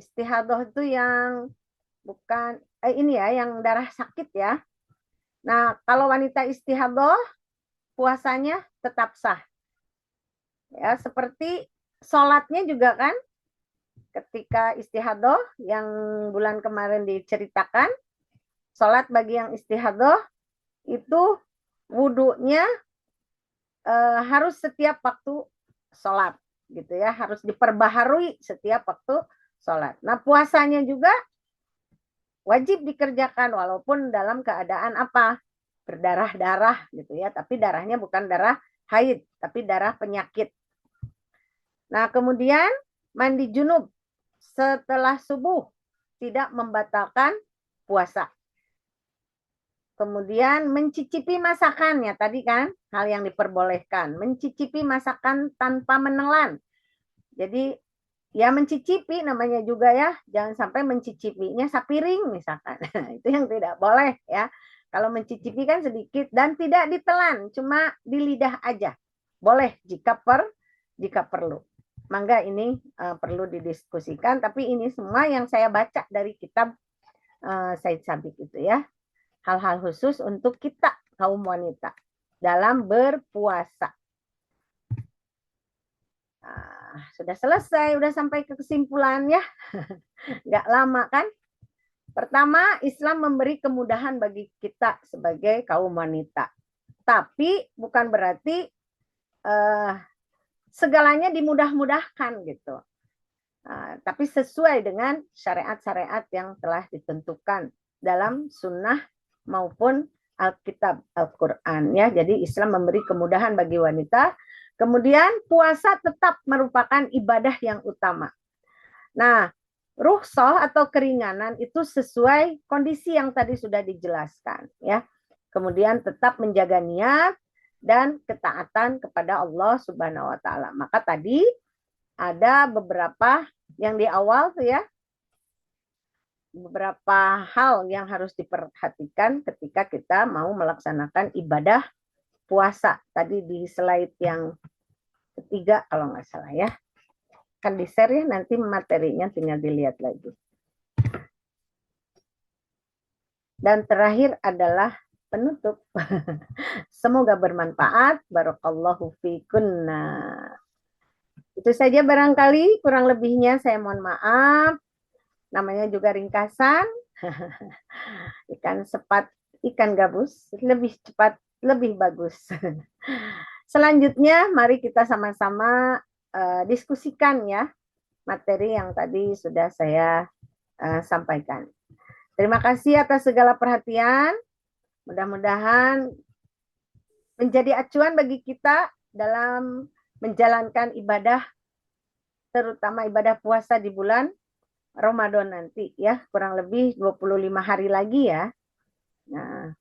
Istihadah itu yang bukan ini ya, yang darah sakit ya. Nah, kalau wanita istihadah puasanya tetap sah. Ya, seperti sholatnya juga kan, ketika istihadah yang bulan kemarin diceritakan, sholat bagi yang istihadah itu wudunya harus setiap waktu sholat, gitu ya, harus diperbaharui setiap waktu sholat. Nah, puasanya juga wajib dikerjakan walaupun dalam keadaan apa? Berdarah-darah gitu ya, tapi darahnya bukan darah haid, tapi darah penyakit. Nah, kemudian mandi junub setelah subuh tidak membatalkan puasa. Kemudian mencicipi masakannya, tadi kan hal yang diperbolehkan, mencicipi masakan tanpa menelan. Jadi ya mencicipi namanya juga ya, jangan sampai mencicipinya sapiring misalkan. Itu yang tidak boleh ya. Kalau mencicipi kan sedikit dan tidak ditelan, cuma di lidah aja. Boleh jika perlu. Mangga ini perlu didiskusikan, tapi ini semua yang saya baca dari kitab Said Sabiq itu ya. Hal-hal khusus untuk kita kaum wanita dalam berpuasa. Sudah selesai, sudah sampai ke kesimpulan ya. Nggak lama kan? Pertama, Islam memberi kemudahan bagi kita sebagai kaum wanita. Tapi bukan berarti segalanya dimudah-mudahkan gitu. Tapi sesuai dengan syariat-syariat yang telah ditentukan dalam sunnah maupun Alkitab, Al-Quran ya. Jadi Islam memberi kemudahan bagi wanita. Kemudian puasa tetap merupakan ibadah yang utama. Nah, rukhsah atau keringanan itu sesuai kondisi yang tadi sudah dijelaskan ya. Kemudian tetap menjaga niat dan ketaatan kepada Allah Subhanahu wa taala. Maka tadi ada beberapa yang di awal tuh ya, beberapa hal yang harus diperhatikan ketika kita mau melaksanakan ibadah puasa. Tadi di slide yang ketiga kalau nggak salah ya. Kan di-share ya, nanti materinya tinggal dilihat lagi. Dan terakhir adalah penutup. Semoga bermanfaat. Barakallahu fikunna. Itu saja barangkali, kurang lebihnya saya mohon maaf. Namanya juga ringkasan. Ikan sepat, ikan gabus, lebih cepat, lebih bagus. Selanjutnya, mari kita sama-sama diskusikan ya materi yang tadi sudah saya sampaikan. Terima kasih atas segala perhatian. Mudah-mudahan menjadi acuan bagi kita dalam menjalankan ibadah, terutama ibadah puasa di bulan Ramadan nanti ya, kurang lebih 25 hari lagi ya. Nah,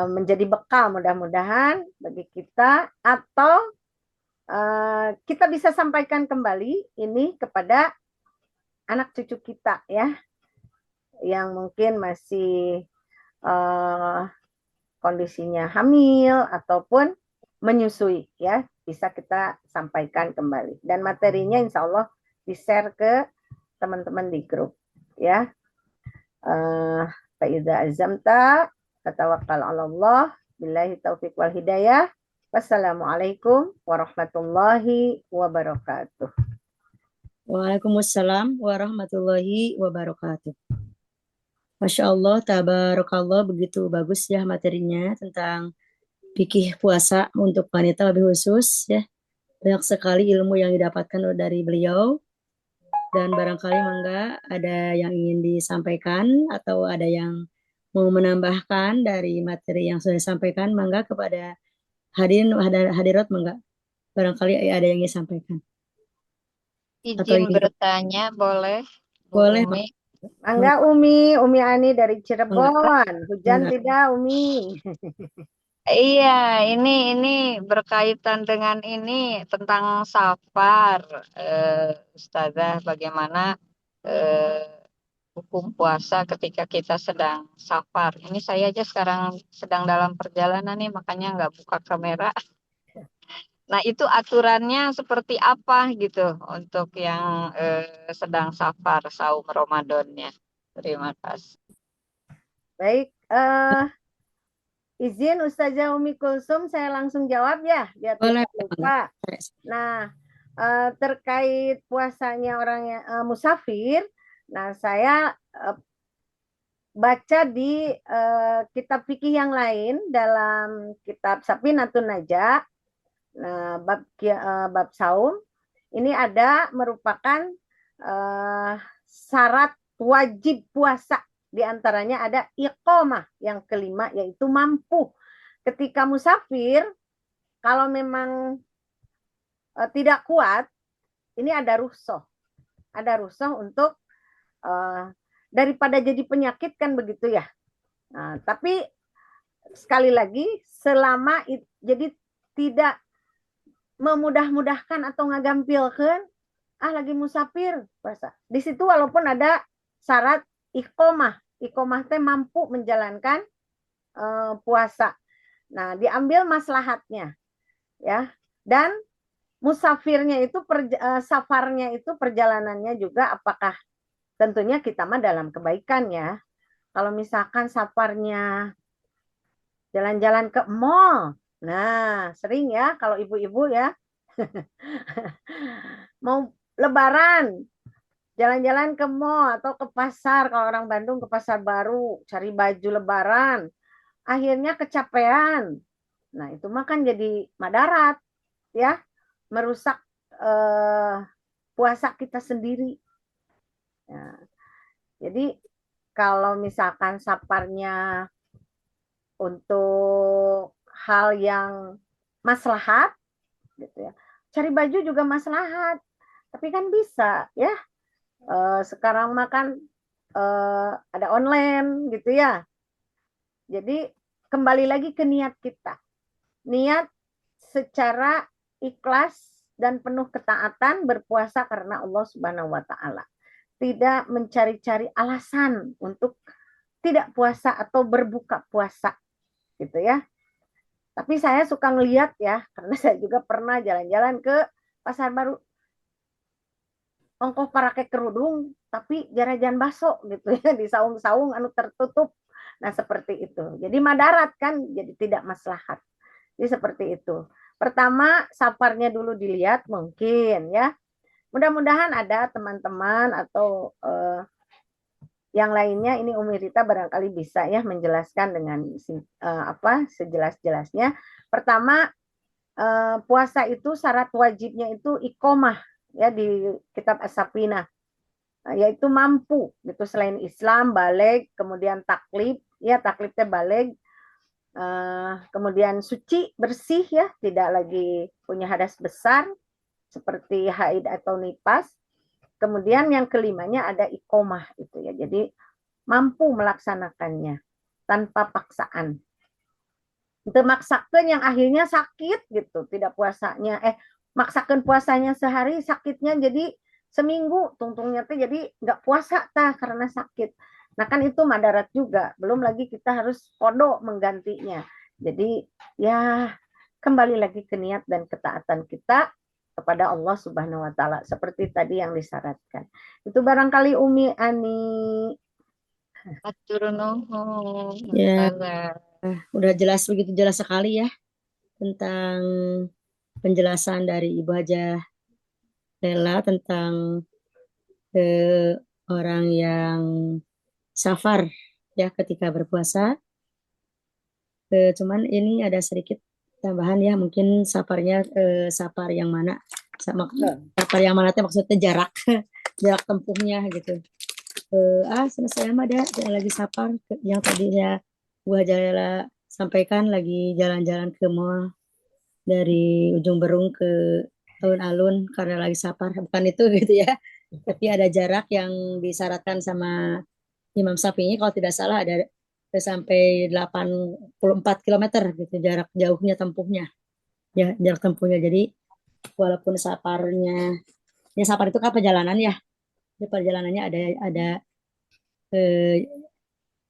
menjadi bekal mudah-mudahan bagi kita, atau kita bisa sampaikan kembali ini kepada anak cucu kita ya, yang mungkin masih kondisinya hamil ataupun menyusui ya, bisa kita sampaikan kembali. Dan materinya insya Allah di-share ke teman-teman di grup ya. Fa idza azamta fatawakkal 'ala Allah, billahi taufiq wal hidayah. Wassalamualaikum warahmatullahi wabarakatuh. Waalaikumsalam warahmatullahi wabarakatuh. Masya Allah, tabarakallah, begitu bagus ya materinya tentang fikih puasa untuk wanita lebih khusus ya. Banyak sekali ilmu yang didapatkan dari beliau. Dan barangkali mangga ada yang ingin disampaikan atau ada yang mau menambahkan dari materi yang sudah disampaikan, mangga kepada hadirin hadirat, mangga barangkali ada yang ingin disampaikan. Izin bertanya boleh? Boleh. Umi. Mangga Umi Ani dari Cirebon. Hujan tidak Umi? Iya, ini berkaitan dengan ini tentang safar, Ustazah, bagaimana hukum puasa ketika kita sedang safar. Ini saya aja sekarang sedang dalam perjalanan nih, makanya nggak buka kamera. Nah, itu aturannya seperti apa gitu untuk yang sedang safar saum Ramadannya. Terima kasih. Baik, izin Ustazah Umi Kulsum, saya langsung jawab ya, biar tidak lupa. Nah, terkait puasanya orang yang musafir, nah saya baca di kitab fikih yang lain dalam kitab Safinatun Najah, nah, bab saum, ini ada merupakan syarat wajib puasa. Di antaranya ada iqamah, yang kelima yaitu mampu. Ketika musafir, kalau memang tidak kuat, ini ada rukhsah. Ada rukhsah untuk daripada jadi penyakit kan begitu ya. Nah, tapi sekali lagi selama jadi tidak memudah-mudahkan atau ngagampilkan, lagi musafir puasa. Di situ walaupun ada syarat iqamah teh mampu menjalankan puasa. Nah, diambil maslahatnya ya. Dan musafirnya itu safarnya itu perjalanannya juga apakah tentunya kita mah dalam kebaikan ya. Kalau misalkan safarnya jalan-jalan ke mall. Nah, sering ya kalau ibu-ibu ya. Mau lebaran jalan-jalan ke mall atau ke pasar, kalau orang Bandung ke pasar baru, cari baju lebaran. Akhirnya kecapean. Nah, itu mah kan jadi madarat ya, merusak puasa kita sendiri. Nah, jadi kalau misalkan saparnya untuk hal yang maslahat gitu ya, cari baju juga maslahat, tapi kan bisa ya. Sekarang makan ada online gitu ya. Jadi kembali lagi ke niat kita, niat secara ikhlas dan penuh ketaatan berpuasa karena Allah Subhanahu wa Ta'ala, tidak mencari-cari alasan untuk tidak puasa atau berbuka puasa gitu ya. Tapi saya suka ngelihat ya, karena saya juga pernah jalan-jalan ke Pasar Baru, ongkoh parake kerudung tapi jarajan baso gitu ya, di saung-saung anu tertutup. Nah seperti itu, jadi madarat kan, jadi tidak maslahat. Jadi seperti itu. Pertama safarnya dulu dilihat mungkin ya, mudah-mudahan ada teman-teman atau yang lainnya, ini Umi Rita barangkali bisa ya menjelaskan dengan sejelas-jelasnya. Pertama, puasa itu syarat wajibnya itu iqomah ya, di kitab As-Safinah, yaitu mampu gitu, selain Islam, baligh, kemudian taklif ya, taklifnya baligh, kemudian suci, bersih ya, tidak lagi punya hadas besar seperti haid atau nifas. Kemudian yang kelimanya ada iqomah itu ya, jadi mampu melaksanakannya tanpa paksaan. Itu maksakan yang akhirnya sakit gitu, tidak puasanya, maksakan puasanya sehari, sakitnya jadi seminggu, tungtungnya tuh jadi nggak puasa tah karena sakit. Nah kan itu madarat juga, belum lagi kita harus kodok menggantinya. Jadi ya kembali lagi ke niat dan ketaatan kita kepada Allah Subhanahu wa Ta'ala seperti tadi yang disyaratkan. Itu barangkali Umi Ani. Atur nuhun. Ya, Ustazah. udah jelas, begitu jelas sekali ya tentang penjelasan dari Ibu Hajah Lela tentang orang yang safar ya ketika berpuasa. Cuman ini ada sedikit tambahan ya, mungkin safarnya safar yang mana, safar yang mana maksudnya jarak jarak tempuhnya gitu. Saya mah ada lagi safar yang tadinya Bu Hajah Lela sampaikan, lagi jalan-jalan ke mall dari Ujung Berung ke alun-alun karena lagi safar, bukan itu gitu ya, tapi ada jarak yang disyaratkan sama Imam Syafi'i kalau tidak salah, ada sampai 84 km gitu jarak jauhnya tempuhnya ya, jarak tempuhnya. Jadi walaupun safarnya ya, safar itu kan perjalanan ya, perjalanannya ada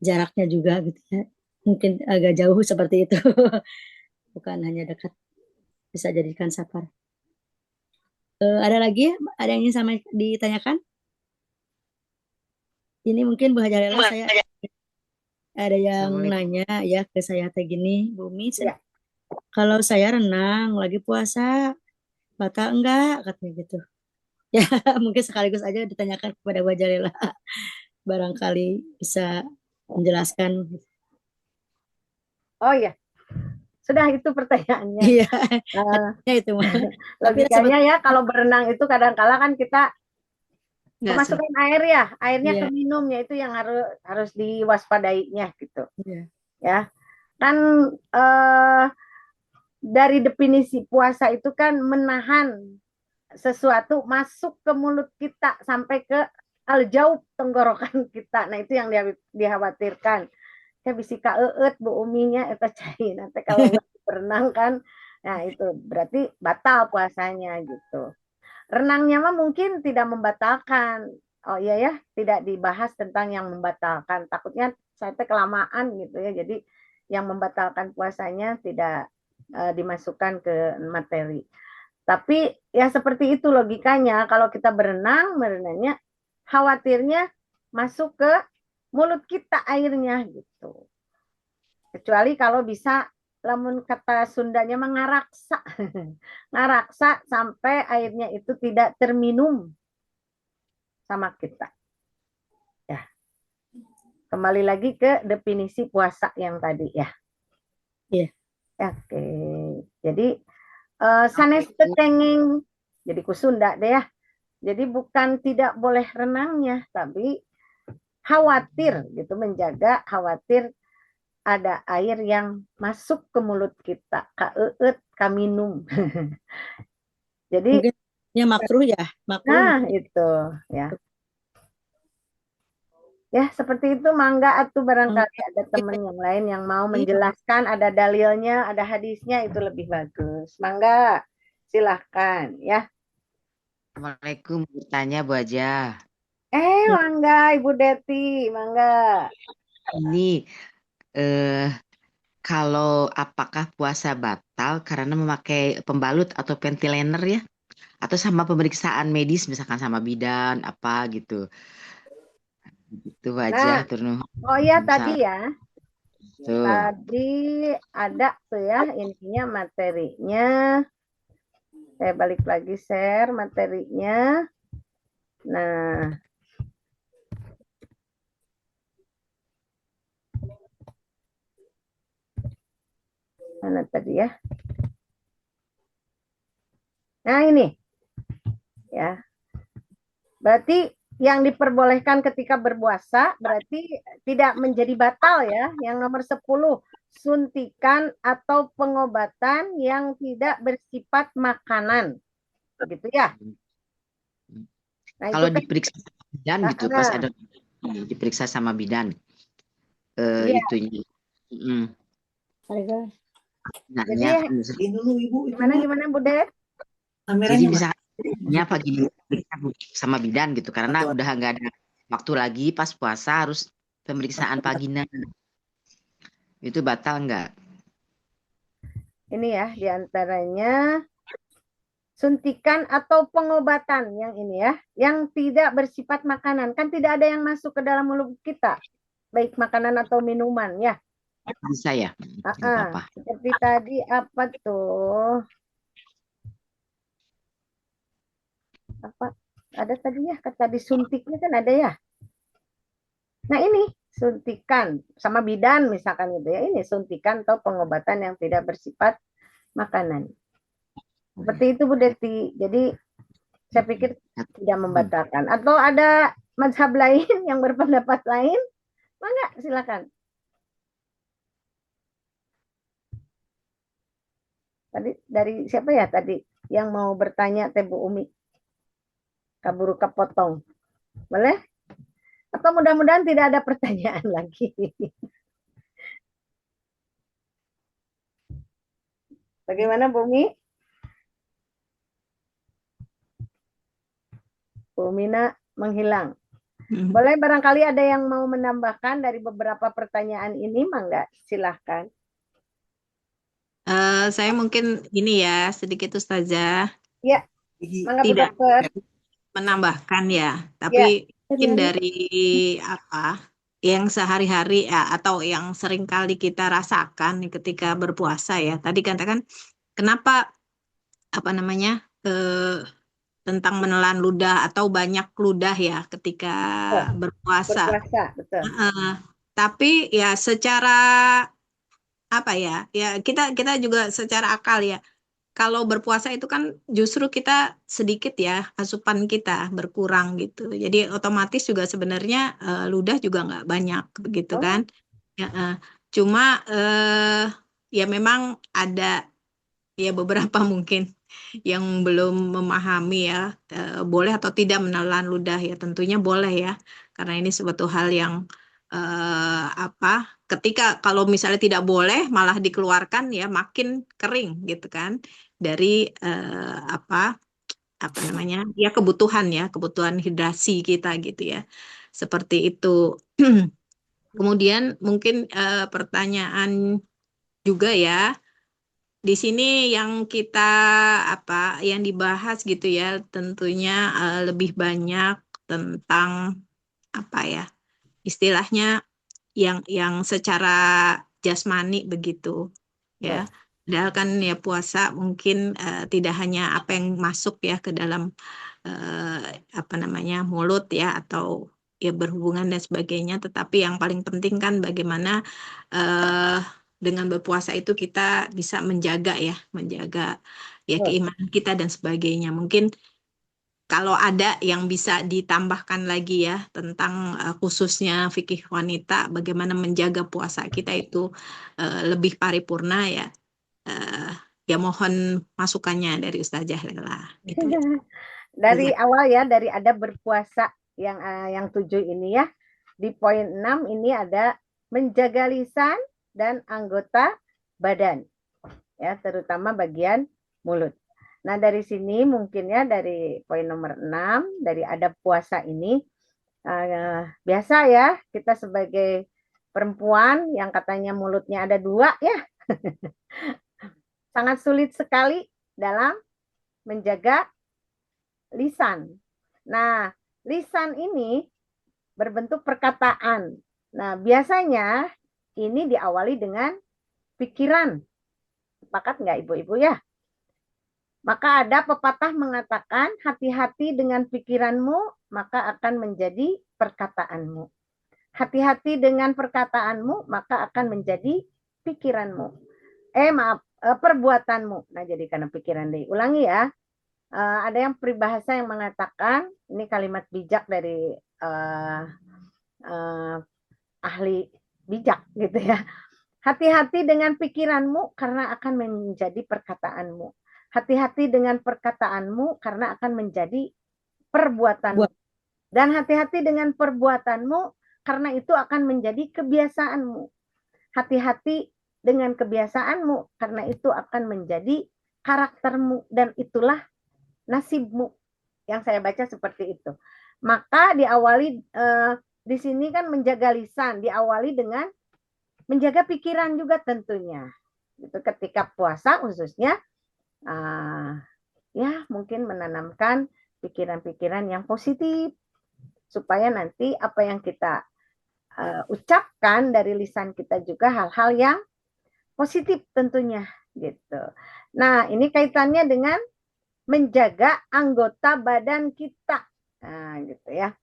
jaraknya juga gitu ya, mungkin agak jauh seperti itu bukan hanya dekat, bisa jadikan safar. Ada lagi, ada yang ingin sama ditanyakan? Ini mungkin Bu Hajah Lela, saya ada yang nanya ya ke saya teh gini, Bumi, Ya. kalau saya renang lagi puasa batal enggak, katanya gitu ya. Mungkin sekaligus aja ditanyakan kepada Bu Hajah Lela, barangkali bisa menjelaskan. Oh ya, sudah itu pertanyaannya. Iya, itu mah. Logikanya ya, kalau berenang itu kadang-kala kan kita kemasukan air ya, airnya Iya. keminumnya itu yang harus diwaspadainya gitu. Iya. Ya, kan dari definisi puasa itu kan menahan sesuatu masuk ke mulut kita sampai ke aljauh tenggorokan kita. Nah itu yang dikhawatirkan. Saya bisa keeut Bu Uminya eta cai, nanti kalau berenang kan, nah itu berarti batal puasanya gitu. Renangnya mah mungkin tidak membatalkan. Oh iya ya, tidak dibahas tentang yang membatalkan. Takutnya saya kelamaan gitu ya. Jadi yang membatalkan puasanya tidak dimasukkan ke materi. Tapi ya seperti itu logikanya. Kalau kita berenangnya khawatirnya masuk ke mulut kita airnya gitu. Kecuali kalau bisa, lamun kata Sundanya mengaraksa, ngaraksa sampai airnya itu tidak terminum sama kita. Ya. Kembali lagi ke definisi puasa yang tadi ya. Iya. Oke. Jadi sanes tetenging, jadi ku Sunda deh ya. Jadi bukan tidak boleh renangnya, tapi khawatir gitu, menjaga khawatir ada air yang masuk ke mulut kita, ka minum. Jadi Mungkin ya makruh ya, makruh. itu ya. Ya, seperti itu. Mangga atuh barangkali ada teman yang lain yang mau menjelaskan, ada dalilnya, ada hadisnya, itu lebih bagus. Mangga, silahkan ya. Assalamualaikum, bertanya Bu Haja. Mangga Ibu Deti, mangga. Ini kalau apakah puasa batal karena memakai pembalut atau ventilator ya? Atau sama pemeriksaan medis misalkan sama bidan apa gitu. Itu aja turun. Oh iya tadi ya. Tuh. Tadi ada tuh ya intinya materinya. Saya balik lagi share materinya. Nah, mana tadi ya? Nah ini ya. Berarti yang diperbolehkan ketika berpuasa berarti tidak menjadi batal ya. Yang nomor 10, suntikan atau pengobatan yang tidak bersifat makanan. Begitu ya. Nah, kalau itu kan, diperiksa bidan gitu pas ada diperiksa sama bidan itunya. Nah, jadi gimana Bu Det? Jadi misalnya pagi sama bidan gitu karena udah nggak ada waktu lagi pas puasa harus pemeriksaan paginan. Itu batal nggak? Ini ya diantaranya suntikan atau pengobatan yang ini ya, yang tidak bersifat makanan. Kan tidak ada yang masuk ke dalam mulut kita, baik makanan atau minuman ya. Bisa ya? Apa-apa. Seperti tadi apa tuh? Apa? Ada tadi ya, kata disuntiknya kan ada ya. Nah ini suntikan sama bidan misalkan gitu ya. Ini suntikan atau pengobatan yang tidak bersifat makanan. Seperti itu Bu Deti. Jadi saya pikir tidak membatalkan. Atau ada mazhab lain yang berpendapat lain? Mangga silakan. Tadi dari siapa ya tadi yang mau bertanya Teh Bu Umi? Kaburu kepotong. Boleh? Atau mudah-mudahan tidak ada pertanyaan lagi. Bagaimana Bu Umi? Bu Mina menghilang. Boleh barangkali ada yang mau menambahkan dari beberapa pertanyaan ini, mangga silahkan. Saya mungkin ini ya sedikit Ustazah. Ya, mangga tidak Bu menambahkan ya, tapi mungkin dari apa yang sehari-hari ya, atau yang sering kali kita rasakan ketika berpuasa ya. Tadi katakan kenapa apa namanya tentang menelan ludah atau banyak ludah ya ketika berpuasa. Betul. Tapi ya secara apa ya? Ya kita juga secara akal ya. Kalau berpuasa itu kan justru kita sedikit ya asupan kita berkurang gitu. Jadi otomatis juga sebenarnya ludah juga nggak banyak begitu kan. Ya, cuma ya memang ada ya beberapa mungkin yang belum memahami ya boleh atau tidak menelan ludah ya, tentunya boleh ya, karena ini suatu hal yang ketika kalau misalnya tidak boleh malah dikeluarkan ya makin kering gitu kan dari apa namanya ya kebutuhan hidrasi kita gitu ya, seperti itu. Kemudian mungkin pertanyaan juga ya, di sini yang kita yang dibahas gitu ya tentunya lebih banyak tentang apa ya istilahnya yang secara jasmani begitu ya. Padahal kan ya puasa mungkin tidak hanya apa yang masuk ya ke dalam apa namanya mulut ya atau ya berhubungan dan sebagainya, tetapi yang paling penting kan bagaimana dengan berpuasa itu kita bisa menjaga ya keimanan kita dan sebagainya. Mungkin kalau ada yang bisa ditambahkan lagi ya tentang khususnya fikih wanita, bagaimana menjaga puasa kita itu lebih paripurna ya. Ya mohon masukannya dari Ustazah Lela. Gitu. Dari awal ya, dari ada berpuasa yang 7 ini ya. Di poin 6 ini ada menjaga lisan dan anggota badan. Ya, terutama bagian mulut. Nah, dari sini mungkin ya dari poin nomor 6, dari adab puasa ini, biasa ya kita sebagai perempuan yang katanya mulutnya ada 2 ya, sangat sulit sekali dalam menjaga lisan. Nah, lisan ini berbentuk perkataan. Nah, biasanya ini diawali dengan pikiran. Sepakat nggak ibu-ibu ya? Maka ada pepatah mengatakan, hati-hati dengan pikiranmu, maka akan menjadi perkataanmu. Hati-hati dengan perkataanmu, maka akan menjadi pikiranmu. Perbuatanmu. Nah, jadi karena pikiran diulangi ya. Ada yang peribahasa yang mengatakan, ini kalimat bijak dari ahli bijak gitu ya. Hati-hati dengan pikiranmu karena akan menjadi perkataanmu. Hati-hati dengan perkataanmu karena akan menjadi perbuatanmu. Dan hati-hati dengan perbuatanmu karena itu akan menjadi kebiasaanmu. Hati-hati dengan kebiasaanmu karena itu akan menjadi karaktermu dan itulah nasibmu. Yang saya baca seperti itu. Maka diawali di sini kan menjaga lisan, diawali dengan menjaga pikiran juga tentunya. Itu ketika puasa khususnya ya mungkin menanamkan pikiran-pikiran yang positif supaya nanti apa yang kita ucapkan dari lisan kita juga hal-hal yang positif tentunya gitu. Nah, ini kaitannya dengan menjaga anggota badan kita. Nah, gitu ya.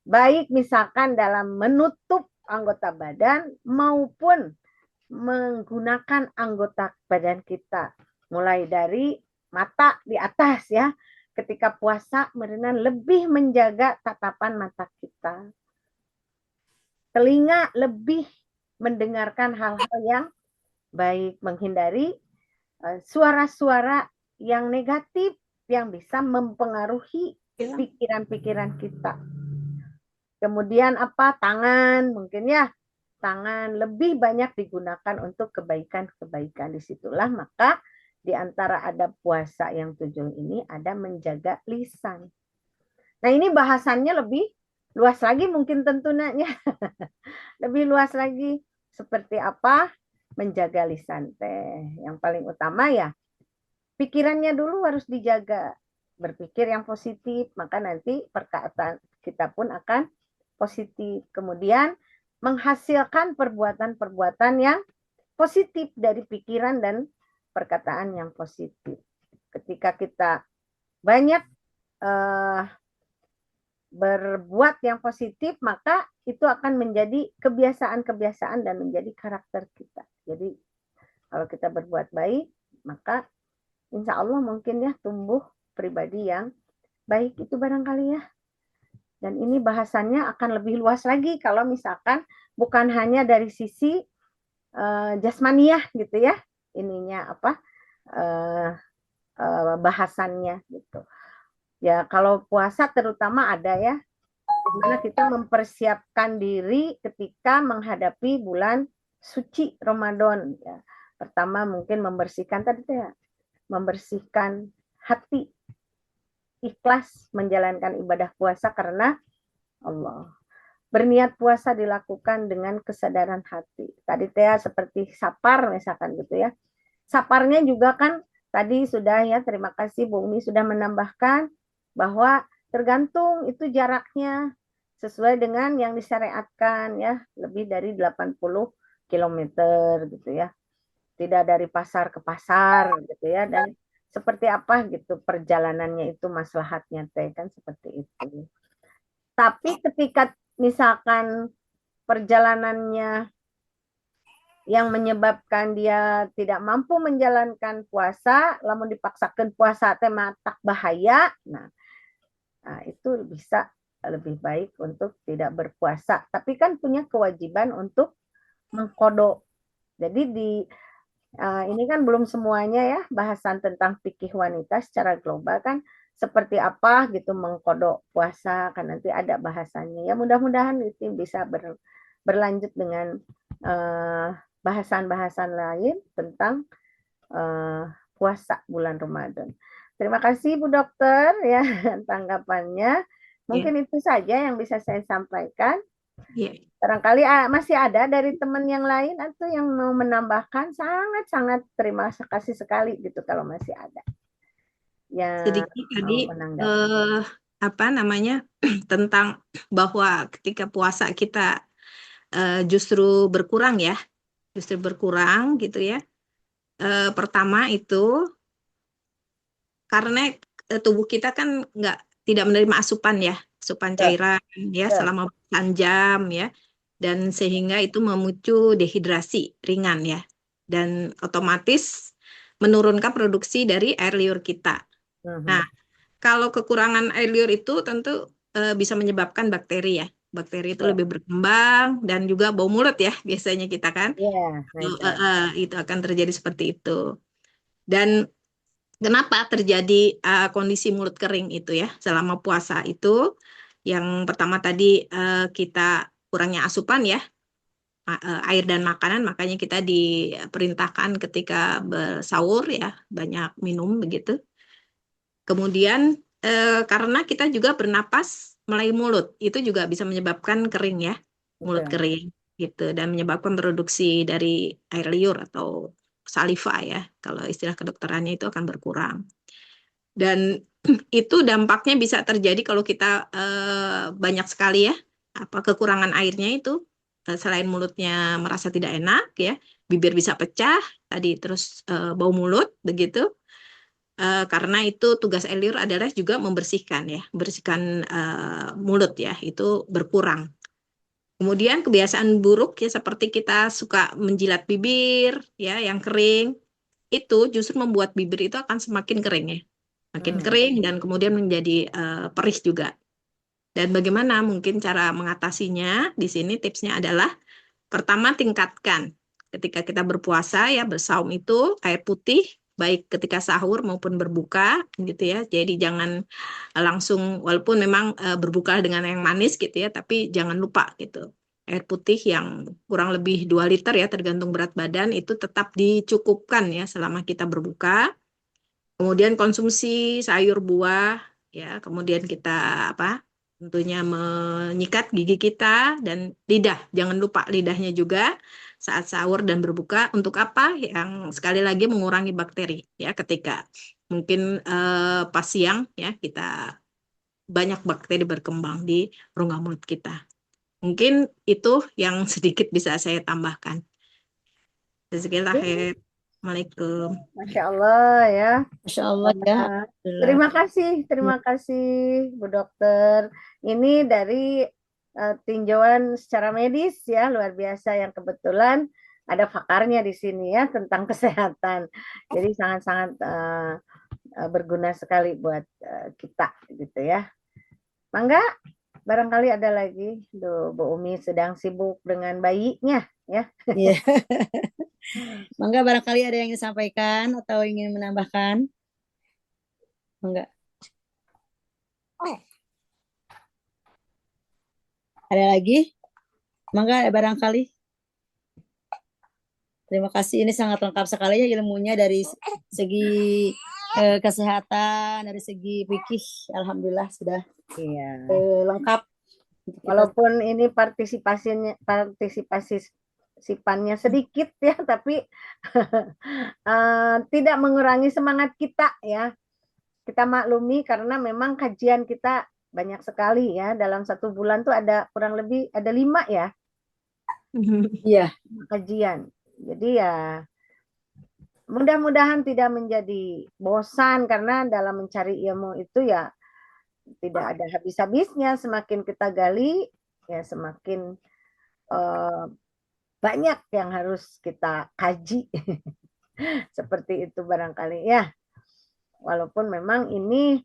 Baik misalkan dalam menutup anggota badan maupun menggunakan anggota badan kita. Mulai dari mata di atas ya. Ketika puasa merenang lebih menjaga tatapan mata kita. Telinga lebih mendengarkan hal-hal yang baik, menghindari suara-suara yang negatif yang bisa mempengaruhi pikiran-pikiran kita. Kemudian apa? Tangan mungkin ya. Tangan lebih banyak digunakan untuk kebaikan-kebaikan. Disitulah maka di antara adab puasa yang 7 ini ada menjaga lisan. Nah ini bahasannya lebih luas lagi mungkin tentunya. Lebih luas lagi seperti apa menjaga lisan teh. Yang paling utama ya pikirannya dulu harus dijaga. Berpikir yang positif, maka nanti perkataan kita pun akan positif. Kemudian menghasilkan perbuatan-perbuatan yang positif dari pikiran dan perkataan yang positif. Ketika kita banyak berbuat yang positif, maka itu akan menjadi kebiasaan-kebiasaan dan menjadi karakter kita. Jadi kalau kita berbuat baik, maka insya Allah mungkin ya tumbuh pribadi yang baik itu barangkali ya. Dan ini bahasannya akan lebih luas lagi kalau misalkan bukan hanya dari sisi jasmaniah gitu ya, ininya apa bahasannya gitu. Ya kalau puasa terutama ada ya, dimana kita mempersiapkan diri ketika menghadapi bulan suci Ramadan. Ya. Pertama mungkin membersihkan tadi ya, membersihkan hati, ikhlas menjalankan ibadah puasa karena Allah. Berniat puasa dilakukan dengan kesadaran hati. Tadi Tia seperti sapar misalkan gitu ya. Saparnya juga kan tadi sudah ya, terima kasih Bu Umi sudah menambahkan bahwa tergantung itu jaraknya sesuai dengan yang disyariatkan ya, lebih dari 80 km gitu ya. Tidak dari pasar ke pasar gitu ya, dan seperti apa gitu perjalanannya itu maslahatnya teh kan seperti itu. Tapi ketika misalkan perjalanannya yang menyebabkan dia tidak mampu menjalankan puasa, lamun dipaksakan puasa teh matak bahaya. Nah, Nah, itu bisa lebih baik untuk tidak berpuasa. Tapi kan punya kewajiban untuk mengkodok. Jadi ini kan belum semuanya ya bahasan tentang fikih wanita secara global kan seperti apa gitu mengkodok puasa kan nanti ada bahasannya. Ya mudah-mudahan itu bisa berlanjut dengan bahasan-bahasan lain tentang puasa bulan Ramadan. Terima kasih Bu Dokter ya tanggapannya. Mungkin itu saja yang bisa saya sampaikan. Barangkali masih ada dari teman yang lain atau yang mau menambahkan, sangat-sangat terima kasih sekali gitu kalau masih ada. Ya, sedikit tadi apa namanya tentang bahwa ketika puasa kita justru berkurang ya, justru berkurang gitu ya. Pertama itu karena tubuh kita kan tidak menerima asupan ya, asupan cairan ya selama belasan jam ya, dan sehingga itu memicu dehidrasi ringan ya, dan otomatis menurunkan produksi dari air liur kita. Nah, kalau kekurangan air liur itu tentu bisa menyebabkan bakteri ya. Bakteri itu lebih berkembang dan juga bau mulut ya biasanya kita kan. Itu akan terjadi seperti itu. Dan kenapa terjadi kondisi mulut kering itu ya selama puasa itu? Yang pertama tadi kita kurangnya asupan ya, air dan makanan, makanya kita diperintahkan ketika bersahur ya banyak minum begitu. Kemudian karena kita juga bernapas melalui mulut, itu juga bisa menyebabkan kering ya, mulut kering gitu, dan menyebabkan produksi dari air liur atau saliva ya, kalau istilah kedokterannya itu akan berkurang. Dan itu dampaknya bisa terjadi kalau kita banyak sekali ya, kekurangan airnya itu, selain mulutnya merasa tidak enak ya, bibir bisa pecah tadi, terus bau mulut begitu. Karena itu tugas air liur adalah juga membersihkan ya, membersihkan mulut ya, itu berkurang. Kemudian kebiasaan buruk ya seperti kita suka menjilat bibir ya yang kering, itu justru membuat bibir itu akan semakin kering ya, makin kering dan kemudian menjadi perih juga. Dan bagaimana mungkin cara mengatasinya? Di sini tipsnya adalah pertama tingkatkan ketika kita berpuasa ya, bersaum itu air putih baik ketika sahur maupun berbuka gitu ya. Jadi jangan langsung, walaupun memang berbuka dengan yang manis gitu ya, tapi jangan lupa gitu. Air putih yang kurang lebih 2 liter ya tergantung berat badan itu tetap dicukupkan ya selama kita berbuka. Kemudian konsumsi sayur buah ya, kemudian kita tentunya menyikat gigi kita dan lidah. Jangan lupa lidahnya juga saat sahur dan berbuka. Untuk apa? Yang sekali lagi mengurangi bakteri ya, ketika mungkin pas siang ya kita banyak bakteri berkembang di rongga mulut kita. Mungkin itu yang sedikit bisa saya tambahkan. Assalamualaikum. Masya Allah ya. Masya Allah ya. Terima kasih Bu Dokter. Ini dari tinjauan secara medis ya, luar biasa yang kebetulan ada pakarnya di sini ya tentang kesehatan. Jadi sangat-sangat berguna sekali buat kita gitu ya. Mangga, barangkali ada lagi. Duh, Bu Umi sedang sibuk dengan bayinya ya. Iya. Mangga, barangkali ada yang ingin disampaikan atau ingin menambahkan. Mangga. Ada lagi? Mangga, barangkali. Terima kasih, ini sangat lengkap sekali ya ilmunya dari segi kesehatan, dari segi fikih, alhamdulillah sudah lengkap. Walaupun ini partisipasinya sifatnya sedikit ya, tapi tidak mengurangi semangat kita ya. Kita maklumi karena memang kajian kita banyak sekali ya, dalam 1 bulan tuh ada kurang lebih ada 5 ya. Iya. Kajian. Jadi ya mudah-mudahan tidak menjadi bosan, karena dalam mencari ilmu itu ya tidak ada habis-habisnya. Semakin kita gali ya semakin banyak yang harus kita kaji. Seperti itu barangkali ya. Walaupun memang ini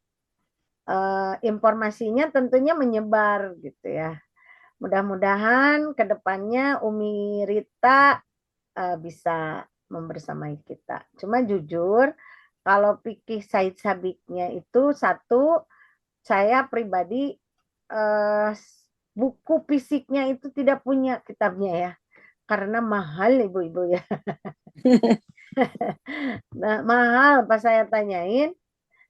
informasinya tentunya menyebar gitu ya. Mudah-mudahan ke depannya Umi Rita bisa membersamai kita. Cuma jujur, kalau fikih Said Sabiknya itu satu, saya pribadi buku fisiknya itu tidak punya kitabnya ya, karena mahal ibu-ibu ya. Nah, mahal pas saya tanyain.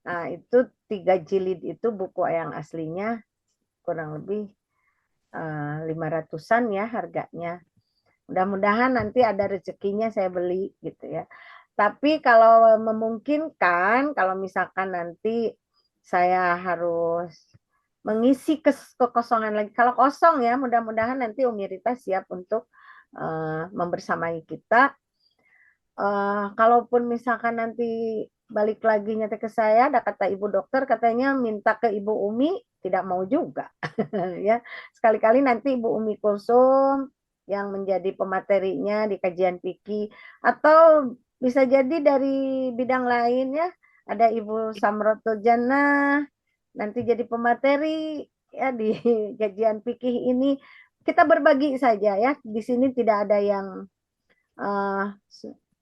Nah, itu 3 jilid itu buku yang aslinya kurang lebih 500-an ya harganya. Mudah-mudahan nanti ada rezekinya saya beli gitu ya. Tapi kalau memungkinkan, kalau misalkan nanti saya harus mengisi kekosongan lagi. Kalau kosong ya, mudah-mudahan nanti Umi Rita siap untuk membersamai kita. Kalaupun misalkan nanti balik lagi nyata ke saya, ada kata ibu dokter katanya minta ke ibu Umi, tidak mau juga. Ya, sekali-kali nanti ibu Umi Kulsum yang menjadi pematerinya di kajian fikih, atau bisa jadi dari bidang lain ya, ada ibu Samrotul Jannah nanti jadi pemateri ya di kajian fikih ini. Kita berbagi saja ya, di sini tidak ada yang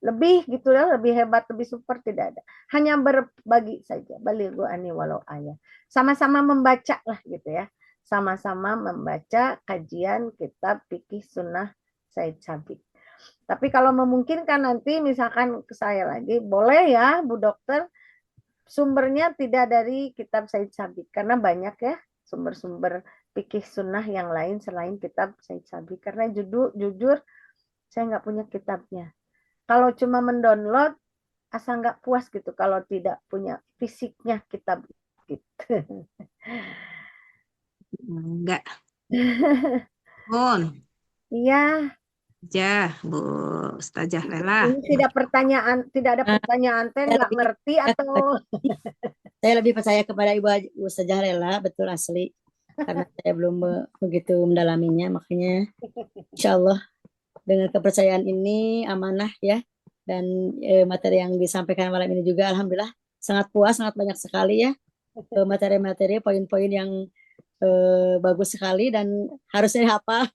lebih gitu ya, lebih hebat, lebih super, tidak ada. Hanya berbagi saja. Balighu ani walau ayat. Sama-sama membaca lah gitu ya. Sama-sama membaca kajian kitab fikih sunnah Said Sabik. Tapi kalau memungkinkan nanti misalkan ke saya lagi, boleh ya Bu Dokter, sumbernya tidak dari kitab Said Sabik. Karena banyak ya sumber-sumber fikih sunnah yang lain selain kitab Said Sabik. Karena jujur saya nggak punya kitabnya. Kalau cuma mendownload, asal nggak puas gitu kalau tidak punya fisiknya kitab gitu. Enggak. Mohon. Iya. Ya, Bu Ustazah Lela. Ini tidak ada pertanyaan teh nggak ngerti atau saya lebih percaya kepada Ibu Ustazah Lela, betul asli. Karena saya belum begitu mendalaminya, makanya insya Allah dengan kepercayaan ini amanah ya, dan materi yang disampaikan malam ini juga alhamdulillah sangat puas, sangat banyak sekali ya materi-materi, poin-poin yang bagus sekali dan harusnya dihafal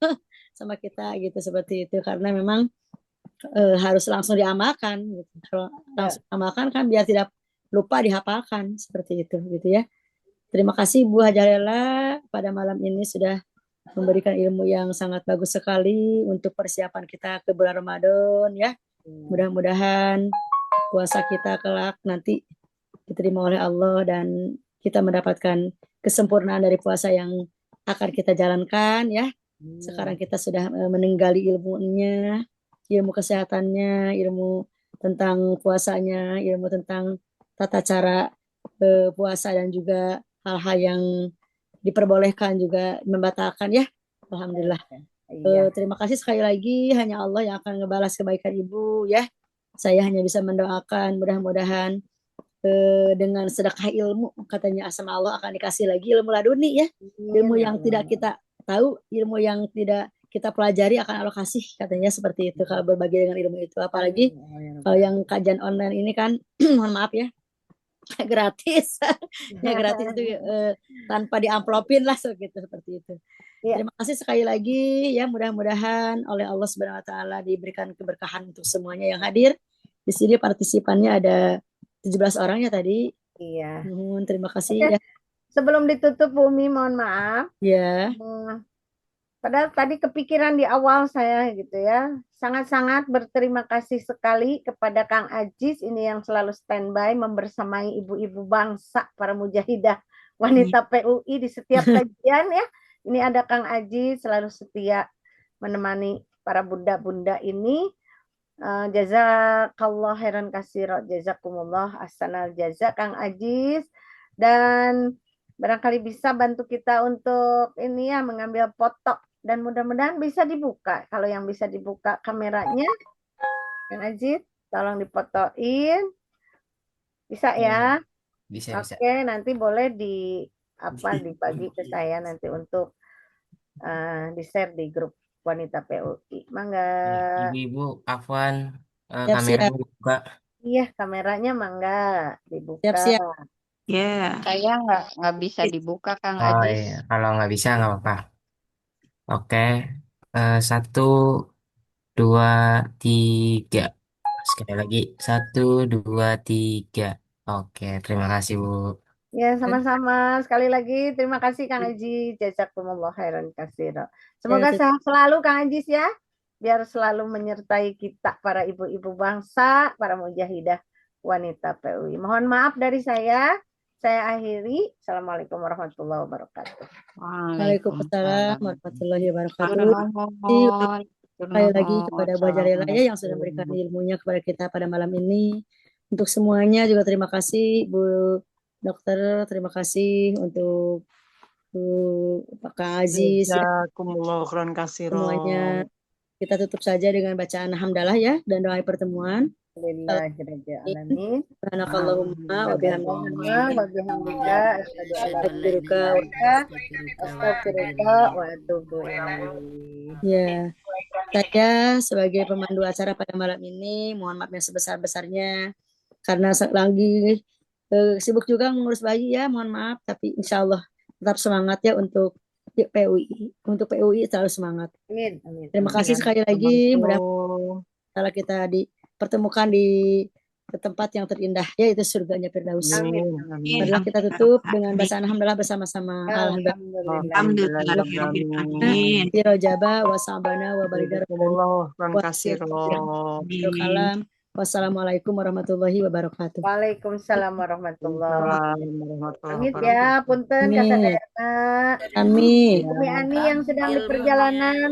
sama kita gitu, seperti itu, karena memang harus langsung diamalkan gitu. Kalau langsung diamalkan kan biar tidak lupa dihafalkan, seperti itu gitu ya. Terima kasih Bu Hajarela pada malam ini sudah memberikan ilmu yang sangat bagus sekali untuk persiapan kita ke bulan Ramadan ya. Mudah-mudahan puasa kita kelak nanti diterima oleh Allah dan kita mendapatkan kesempurnaan dari puasa yang akan kita jalankan ya. Sekarang kita sudah meninggali ilmunya, ilmu kesehatannya, ilmu tentang puasanya, ilmu tentang tata cara puasa, dan juga hal-hal yang diperbolehkan juga membatalkan ya. Alhamdulillah. Terima kasih sekali lagi, hanya Allah yang akan ngebalas kebaikan Ibu ya. Saya hanya bisa mendoakan mudah-mudahan dengan sedekah ilmu, katanya asma Allah akan dikasih lagi ilmu laduni ya. Ilmu yang tidak kita tahu, ilmu yang tidak kita pelajari akan Allah kasih, katanya seperti itu kalau berbagi dengan ilmu itu. Apalagi kalau yang kajian online ini kan mohon maaf ya, gratis. Ya gratis itu tanpa diamplopin lah gitu, seperti itu. Terima kasih sekali lagi ya, mudah-mudahan oleh Allah Subhanahu wa taala diberikan keberkahan untuk semuanya yang hadir. Di sini partisipannya ada 17 orang ya tadi. Iya. Terima kasih ya. Sebelum ditutup Umi, mohon maaf. Ya. Padahal tadi kepikiran di awal saya gitu ya. Sangat-sangat berterima kasih sekali kepada Kang Ajis ini yang selalu standby membersamai ibu-ibu bangsa, para mujahidah wanita PUI di setiap kajian ya. Ini ada Kang Ajis selalu setia menemani para bunda-bunda ini. Jazakallah khairan katsira, jazakumullah ahsanal jaza Kang Ajis, dan barangkali bisa bantu kita untuk ini ya, mengambil foto, dan mudah-mudahan bisa dibuka. Kalau yang bisa dibuka kameranya Kang Ajis, tolong difotoin. Bisa ya? Bisa. Oke, nanti boleh dibagi ke saya nanti untuk di-share di grup wanita PUI. Mangga. Ibu-ibu, afwan, kameranya dibuka. Iya, kameranya mangga dibuka. Siap-siap. Ya. Saya nggak bisa dibuka, Kang Oh Ajis. iya, kalau nggak bisa nggak apa-apa. Oke, 1, 2, 3. Sekali lagi, 1, 2, 3. Oke, terima kasih Bu. Ya, sama-sama. Sekali lagi terima kasih Kang Aji. Jazakumullah khairan katsira. Semoga Ya, sehat selalu Kang Ajis ya. Biar selalu menyertai kita para ibu-ibu bangsa, para mujahidah wanita PUI. Mohon maaf dari saya. Saya akhiri. Assalamualaikum warahmatullahi wabarakatuh. Waalaikumsalam warahmatullahi wabarakatuh. Turnuhon. Sekali lagi kepada Bu Jalila ya yang sudah memberikan ilmunya kepada kita pada malam ini. Untuk semuanya juga terima kasih Bu Dokter, terima kasih untuk Bu Pak Aziz ya, Jazakumullah khairan katsira. semuanya. Kita tutup saja dengan bacaan hamdalah ya dan doa pertemuan. Alhamdulillahirrahmanirrahim. Subhanakallahumma wa bihamdika Wa bihamdika asyhadu an la ilaha illa anta astaghfiruka wa atubu ilaik. ya. Saya sebagai pemandu acara pada malam ini mohon maaf yang sebesar-besarnya karena lagi sibuk juga ngurus bayi ya, mohon maaf, tapi insya Allah tetap semangat ya untuk PUI, selalu semangat. Amin. Amin. Terima kasih sekali lagi, mudah-mudahan kita dipertemukan di tempat yang terindah yaitu surganya Firdaus. Amin. Marilah kita tutup dengan bacaan alhamdulillah bersama-sama. Alhamdulillah. Amin. Rojaba wa sabana wa baridar Jazakumullah khairan katsira. kalam. Wassalamualaikum warahmatullahi wabarakatuh. Waalaikumsalam warahmatullahi Warahmatullahi Amit ya, punten Amin. kasadayana. Amin. Umi Ani yang sedang di perjalanan